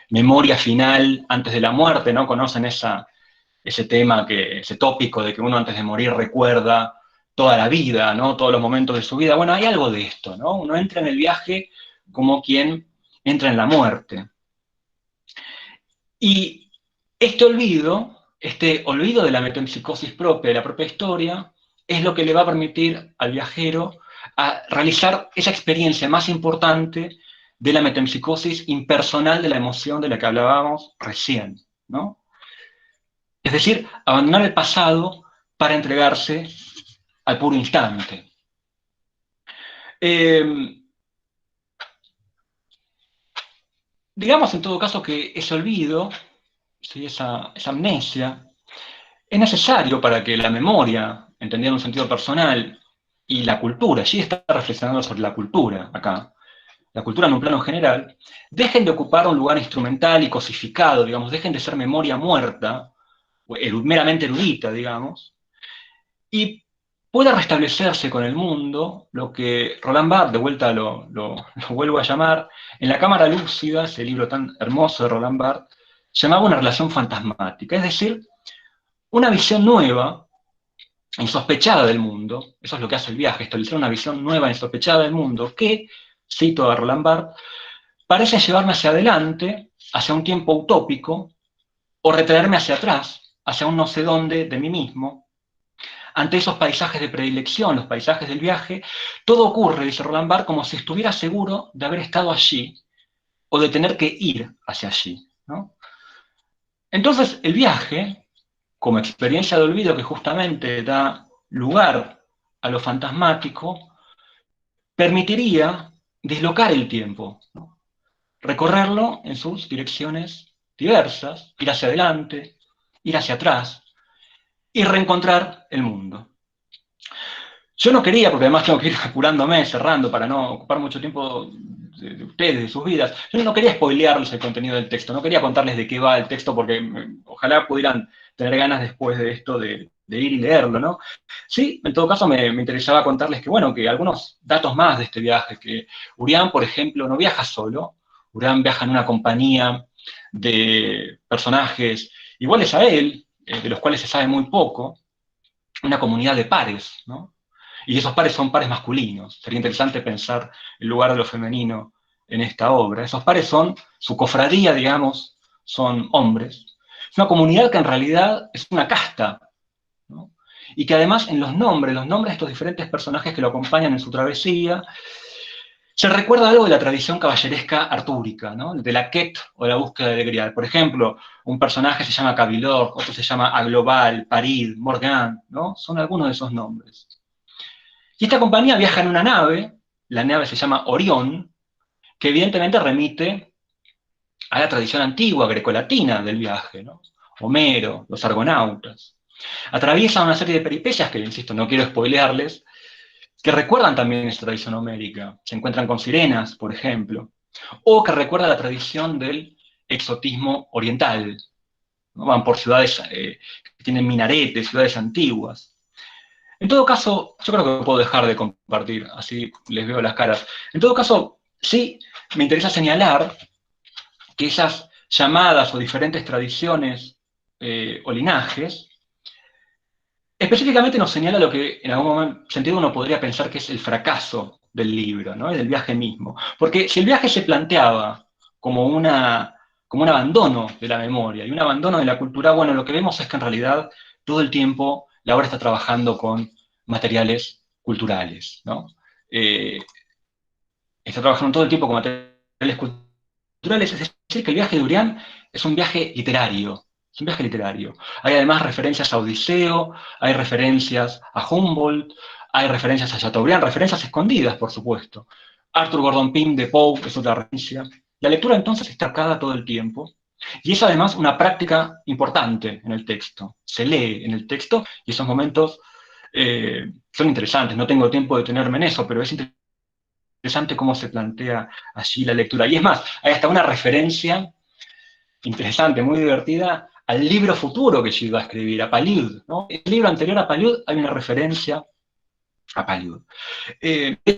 D: memoria final antes de la muerte, ¿no? Conocen ese tema, ese tópico de que uno antes de morir recuerda toda la vida, ¿no? Todos los momentos de su vida. Bueno, hay algo de esto, ¿no? Uno entra en el viaje como quien entra en la muerte. Y este olvido de la metempsicosis propia, de la propia historia, es lo que le va a permitir al viajero a realizar esa experiencia más importante de la metempsicosis impersonal de la emoción de la que hablábamos recién, ¿no? Es decir, abandonar el pasado para entregarse al puro instante. Digamos en todo caso que ese olvido, ¿sí? esa amnesia, es necesario para que la memoria, entendida en un sentido personal, y la cultura, allí está reflexionando sobre la cultura acá, la cultura en un plano general, dejen de ocupar un lugar instrumental y cosificado, digamos, dejen de ser memoria muerta, o meramente erudita, digamos, y pueda restablecerse con el mundo lo que Roland Barthes, de vuelta lo vuelvo a llamar, en La Cámara Lúcida, ese libro tan hermoso de Roland Barthes, llamaba una relación fantasmática, es decir, una visión nueva, insospechada del mundo, eso es lo que hace el viaje, establecer una visión nueva, insospechada del mundo, que, cito a Roland Barthes, parece llevarme hacia adelante, hacia un tiempo utópico, o retraerme hacia atrás, hacia un no sé dónde de mí mismo. Ante esos paisajes de predilección, los paisajes del viaje, todo ocurre, dice Roland Barthes, como si estuviera seguro de haber estado allí, o de tener que ir hacia allí, ¿no? Entonces, el viaje, como experiencia de olvido que justamente da lugar a lo fantasmático, permitiría dislocar el tiempo, ¿no? Recorrerlo en sus direcciones diversas, ir hacia adelante, ir hacia atrás, y reencontrar el mundo. Yo no quería, porque además tengo que ir apurándome, cerrando, para no ocupar mucho tiempo de ustedes, de sus vidas, yo no quería spoilearles el contenido del texto, no quería contarles de qué va el texto, porque ojalá pudieran tener ganas después de esto de ir y leerlo, ¿no? Sí, en todo caso me interesaba contarles que, bueno, que algunos datos más de este viaje, que Urián, por ejemplo, no viaja solo, Urián viaja en una compañía de personajes iguales a él, de los cuales se sabe muy poco, una comunidad de pares, ¿no? Y esos pares son pares masculinos. Sería interesante pensar el lugar de lo femenino en esta obra. Esos pares son, su cofradía, digamos, son hombres. Es una comunidad que en realidad es una casta, ¿no? Y que además en los nombres de estos diferentes personajes que lo acompañan en su travesía, se recuerda algo de la tradición caballeresca artúrica, ¿no? De la quête o de la búsqueda de alegría. Por ejemplo, un personaje se llama Cabilor, otro se llama Agloval, Parid, Morgan, ¿no? Son algunos de esos nombres. Y esta compañía viaja en una nave, la nave se llama Orión, que evidentemente remite a la tradición antigua, grecolatina del viaje, ¿no? Homero, los argonautas. Atraviesa una serie de peripecias que, insisto, no quiero spoilearles, que recuerdan también esta tradición homérica. Se encuentran con sirenas, por ejemplo, o que recuerda la tradición del exotismo oriental, ¿no? Van por ciudades que tienen minaretes, ciudades antiguas. En todo caso, yo creo que puedo dejar de compartir, así les veo las caras. En todo caso, sí me interesa señalar que esas llamadas o diferentes tradiciones o linajes, específicamente nos señala lo que en algún sentido uno podría pensar que es el fracaso del libro, ¿no? Del viaje mismo. Porque si el viaje se planteaba como un abandono de la memoria y un abandono de la cultura, bueno, lo que vemos es que en realidad todo el tiempo la obra está trabajando con materiales culturales, ¿no? Está trabajando todo el tiempo con materiales culturales, es decir, que el viaje de Urián es un viaje literario. Es un viaje literario. Hay además referencias a Odiseo, hay referencias a Humboldt, hay referencias a Chateaubriand, referencias escondidas, por supuesto. Arthur Gordon Pym de Poe es otra referencia. La lectura entonces está marcada todo el tiempo. Y es además una práctica importante en el texto. Se lee en el texto y esos momentos son interesantes. No tengo tiempo de detenerme en eso, pero es interesante cómo se plantea allí la lectura. Y es más, hay hasta una referencia interesante, muy divertida, al libro futuro que yo iba a escribir, a Pagliud, ¿no? En el libro anterior a Pagliud hay una referencia a Pagliud.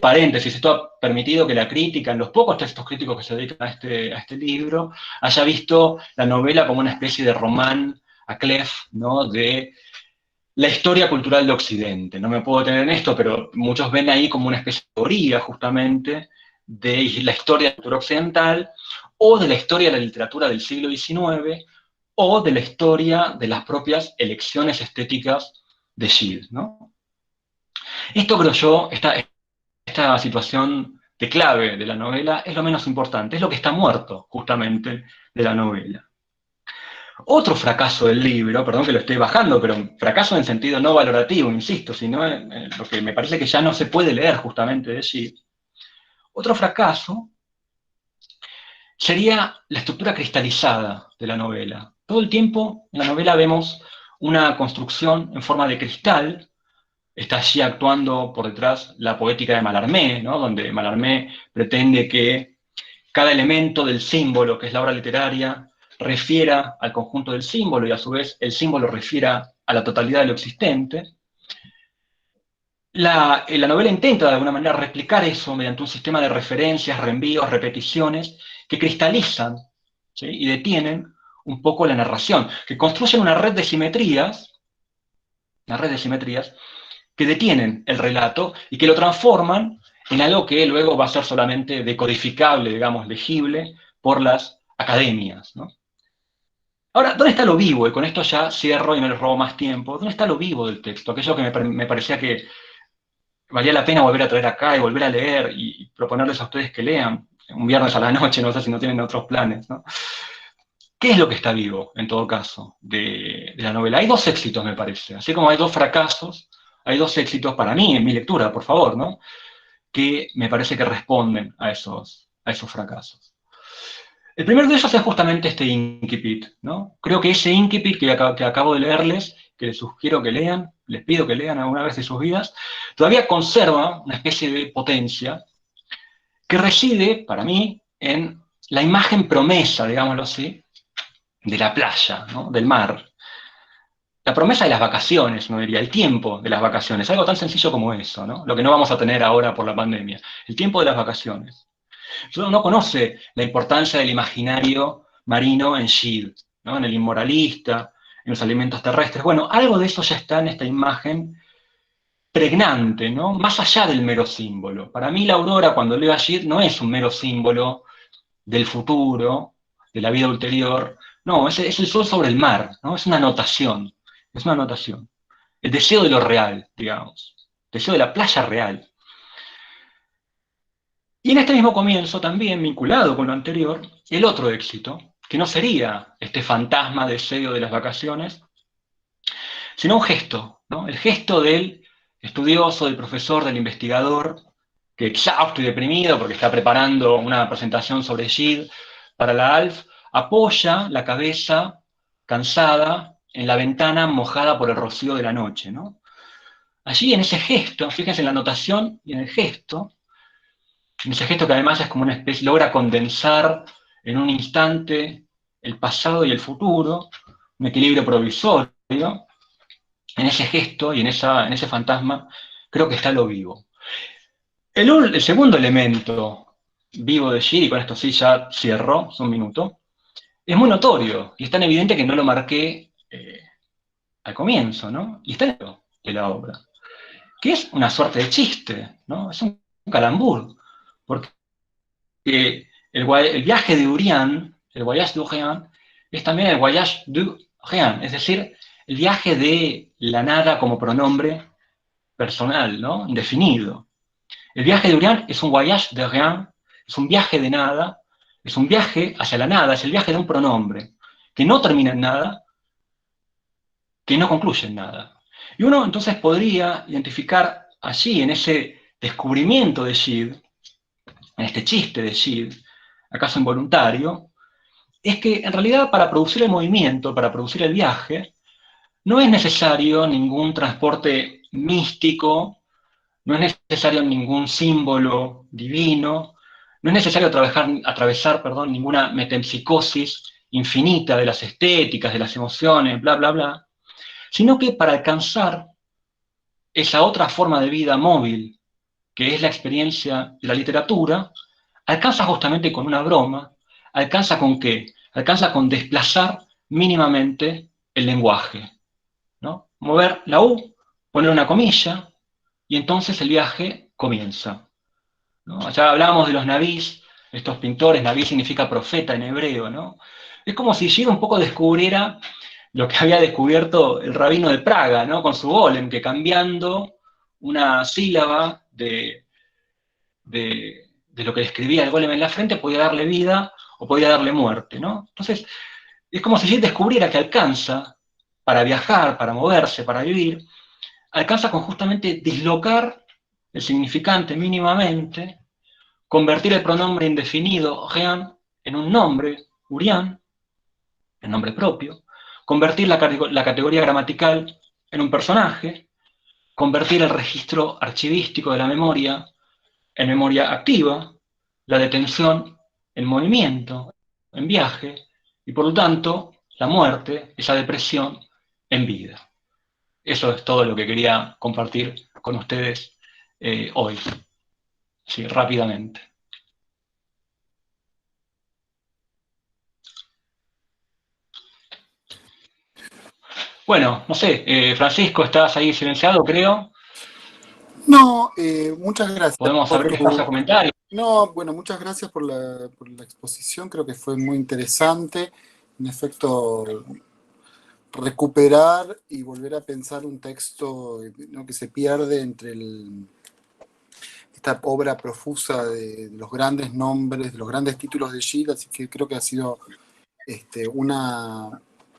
D: Paréntesis, esto ha permitido que la crítica, en los pocos textos críticos que se dedican a este libro, haya visto la novela como una especie de román a clef, ¿no? De la historia cultural de Occidente. No me puedo detener en esto, pero muchos ven ahí como una especie de teoría, justamente, de la historia de la cultura occidental, o de la historia de la literatura del siglo XIX, o de la historia de las propias elecciones estéticas de Gide, ¿no? Esto creo yo, esta situación de clave de la novela es lo menos importante, es lo que está muerto justamente de la novela. Otro fracaso del libro, perdón que lo estoy bajando, pero un fracaso en sentido no valorativo, insisto, sino en lo que me parece que ya no se puede leer justamente de Gide. Otro fracaso sería la estructura cristalizada de la novela. Todo el tiempo en la novela vemos una construcción en forma de cristal. Está allí actuando por detrás la poética de Mallarmé, ¿no? Donde Mallarmé pretende que cada elemento del símbolo, que es la obra literaria, refiera al conjunto del símbolo y a su vez el símbolo refiera a la totalidad de lo existente. La novela intenta de alguna manera replicar eso mediante un sistema de referencias, reenvíos, repeticiones, que cristalizan, ¿sí?, y detienen un poco la narración, que construyen una red de simetrías que detienen el relato y que lo transforman en algo que luego va a ser solamente decodificable, digamos, legible por las academias, ¿no? Ahora, ¿dónde está lo vivo? Y con esto ya cierro y no les robo más tiempo. ¿Dónde está lo vivo del texto? Aquello que me parecía que valía la pena volver a traer acá y volver a leer y proponerles a ustedes que lean un viernes a la noche, no sé si no tienen otros planes, ¿no? ¿Qué es lo que está vivo, en todo caso, de la novela? Hay dos éxitos, me parece. Así como hay dos fracasos, hay dos éxitos para mí, en mi lectura, por favor, ¿no?, que me parece que responden a esos fracasos. El primero de ellos es justamente este incipit, ¿no? Creo que ese incipit que acabo de leerles, que les sugiero que lean, les pido que lean alguna vez de sus vidas, todavía conserva una especie de potencia que reside, para mí, en la imagen promesa, digámoslo así, de la playa, ¿no?, del mar. La promesa de las vacaciones, no diría, el tiempo de las vacaciones, algo tan sencillo como eso, ¿no? Lo que no vamos a tener ahora por la pandemia, el tiempo de las vacaciones. Uno no conoce la importancia del imaginario marino en Gide, ¿no?, en el inmoralista, en los alimentos terrestres. Bueno, algo de eso ya está en esta imagen pregnante, ¿no?, más allá del mero símbolo. Para mí la aurora, cuando leo a Gide, no es un mero símbolo del futuro, de la vida ulterior, no, es el sol sobre el mar, ¿no? Es una anotación, es una anotación. El deseo de lo real, digamos, el deseo de la playa real. Y en este mismo comienzo, también vinculado con lo anterior, el otro éxito, que no sería este fantasma deseo de las vacaciones, sino un gesto, ¿no? El gesto del estudioso, del profesor, del investigador, que exhausto y deprimido porque está preparando una presentación sobre Gide para la ALF, apoya la cabeza cansada en la ventana mojada por el rocío de la noche, ¿no? Allí en ese gesto, fíjense en la anotación y en ese gesto que además es como una especie, logra condensar en un instante el pasado y el futuro, un equilibrio provisorio. En ese gesto y en ese fantasma creo que está lo vivo. El segundo elemento vivo de Gide, y con esto sí ya cierro, es un minuto, es muy notorio, y es tan evidente que no lo marqué al comienzo, ¿no? Y está en la obra, que es una suerte de chiste, ¿no? Es un calambur, porque el viaje de Urian, el voyage d'Urian, es también el voyage du rien, es decir, el viaje de la nada como pronombre personal, ¿no?, indefinido. El viaje de Urian es un voyage de rien, es un viaje de nada, es un viaje hacia la nada, es el viaje de un pronombre, que no termina en nada, que no concluye en nada. Y uno entonces podría identificar allí, en ese descubrimiento de Gide, en este chiste de Gide, acaso involuntario, es que en realidad para producir el movimiento, para producir el viaje, no es necesario ningún transporte místico, no es necesario ningún símbolo divino, no es necesario atravesar ninguna metempsicosis infinita de las estéticas, de las emociones, bla, bla, bla, sino que para alcanzar esa otra forma de vida móvil, que es la experiencia de la literatura, alcanza justamente con una broma. ¿Alcanza con qué? Alcanza con desplazar mínimamente el lenguaje, ¿no? Mover la U, poner una comilla, y entonces el viaje comienza. ¿no? Ya hablábamos de los nabís, estos pintores, nabí significa profeta en hebreo, ¿no? Es como si Gide un poco descubriera lo que había descubierto el rabino de Praga, ¿no? Con su golem, que cambiando una sílaba de lo que describía el golem en la frente podía darle vida o podía darle muerte, ¿no? Entonces, es como si Gide descubriera que alcanza, para viajar, para moverse, para vivir, alcanza con justamente dislocar el significante mínimamente, convertir el pronombre indefinido, rien, en un nombre, urián, el nombre propio, convertir la categoría gramatical en un personaje, convertir el registro archivístico de la memoria en memoria activa, la detención en movimiento, en viaje, y por lo tanto, la muerte, esa depresión, en vida. Eso es todo lo que quería compartir con ustedes hoy, sí, rápidamente. Bueno, no sé, Francisco, estás ahí silenciado, creo.
A: No, muchas gracias
D: Podemos
A: por
D: abrir espacio a
A: tu...
D: comentarios.
A: No, bueno, muchas gracias por la exposición, creo que fue muy interesante. En efecto, recuperar y volver a pensar un texto, ¿no?, que se pierde entre esta obra profusa de los grandes nombres, de los grandes títulos de Gide, así que creo que ha sido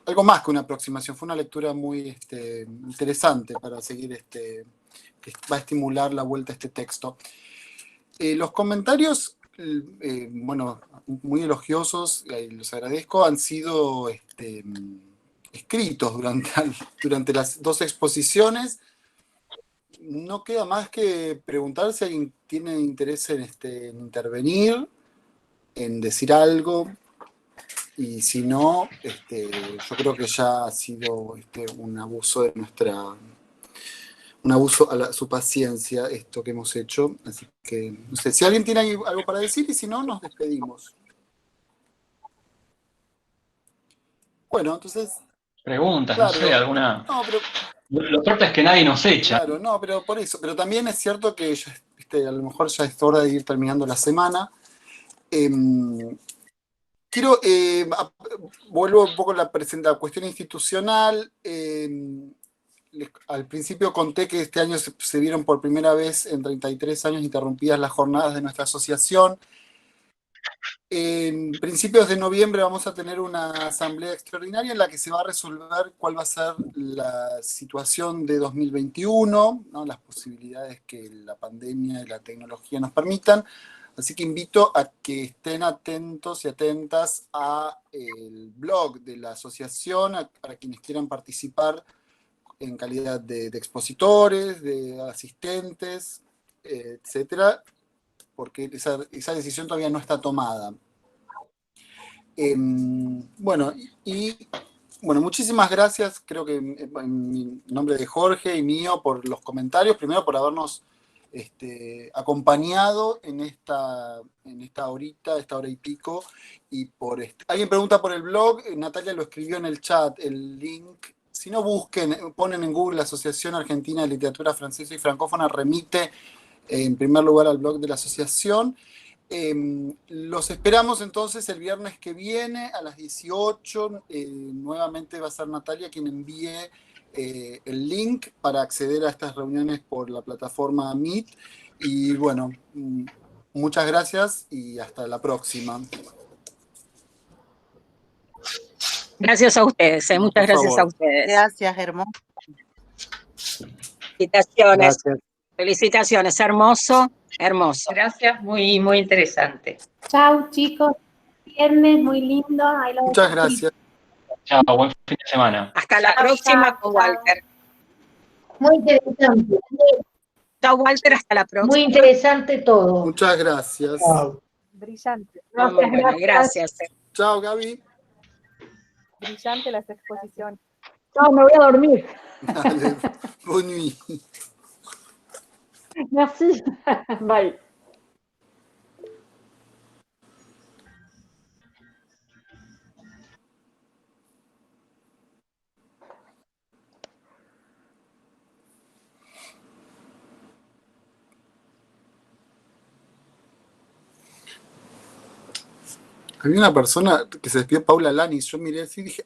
A: algo más que una aproximación, fue una lectura muy interesante para seguir, que va a estimular la vuelta a este texto. Los comentarios, bueno, muy elogiosos, los agradezco, han sido escritos durante las dos exposiciones. No queda más que preguntar si alguien tiene interés en intervenir, en decir algo, y si no, yo creo que ya ha sido un abuso de un abuso a su paciencia esto que hemos hecho. Así que, no sé, si alguien tiene algo para decir, y si no, nos despedimos. Bueno, entonces,
D: Preguntas, no sé,
A: claro,
D: alguna.
A: no, pero
D: Lo cierto es que nadie nos echa.
A: claro, no, pero por eso, pero también es cierto que ya, a lo mejor ya es hora de ir terminando la semana. Quiero, vuelvo un poco a la cuestión institucional. Al principio conté que este año se vieron por primera vez en 33 años interrumpidas las jornadas de nuestra asociación. En principios de noviembre vamos a tener una asamblea extraordinaria en la que se va a resolver cuál va a ser la situación de 2021, ¿no?, las posibilidades que la pandemia y la tecnología nos permitan. Así que invito a que estén atentos y atentas al blog de la asociación, para quienes quieran participar en calidad de expositores, de asistentes, etcétera, porque esa decisión todavía no está tomada. Bueno, bueno, muchísimas gracias, creo que en nombre de Jorge y mío, por los comentarios, primero por habernos acompañado en esta horita, esta hora y pico, y alguien pregunta por el blog, Natalia lo escribió en el chat, el link. Si no, busquen, ponen en Google la Asociación Argentina de Literatura Francesa y Francófona, remite en primer lugar al blog de la asociación. Los esperamos entonces el viernes que viene a las 18. Nuevamente va a ser Natalia quien envíe el link para acceder a estas reuniones por la plataforma Meet. Y bueno, muchas gracias y hasta la próxima.
F: Gracias a ustedes,
A: No,
F: muchas
A: por
F: gracias a
A: favor.
F: ustedes.
G: Gracias, hermoso.
F: Felicitaciones,
H: Gracias.
F: felicitaciones, hermoso, hermoso.
C: Gracias, muy, muy interesante.
I: Chau, chicos. Viernes muy lindo. Ahí los
A: Muchas gracias.
D: Chao, buen fin de semana.
F: Hasta la próxima con Walter.
I: Muy interesante.
F: Chao, Walter, hasta la próxima.
I: Muy interesante todo.
A: Muchas gracias.
H: Chao.
J: Brillante,
F: Muy bueno, gracias.
A: Chao, Gaby.
J: brillante las exposiciones.
I: No, me voy a dormir.
A: Dale, bonne nuit.
I: Merci. Bye.
A: Había una persona que se despidió, Paula Lanis, yo miré así y dije,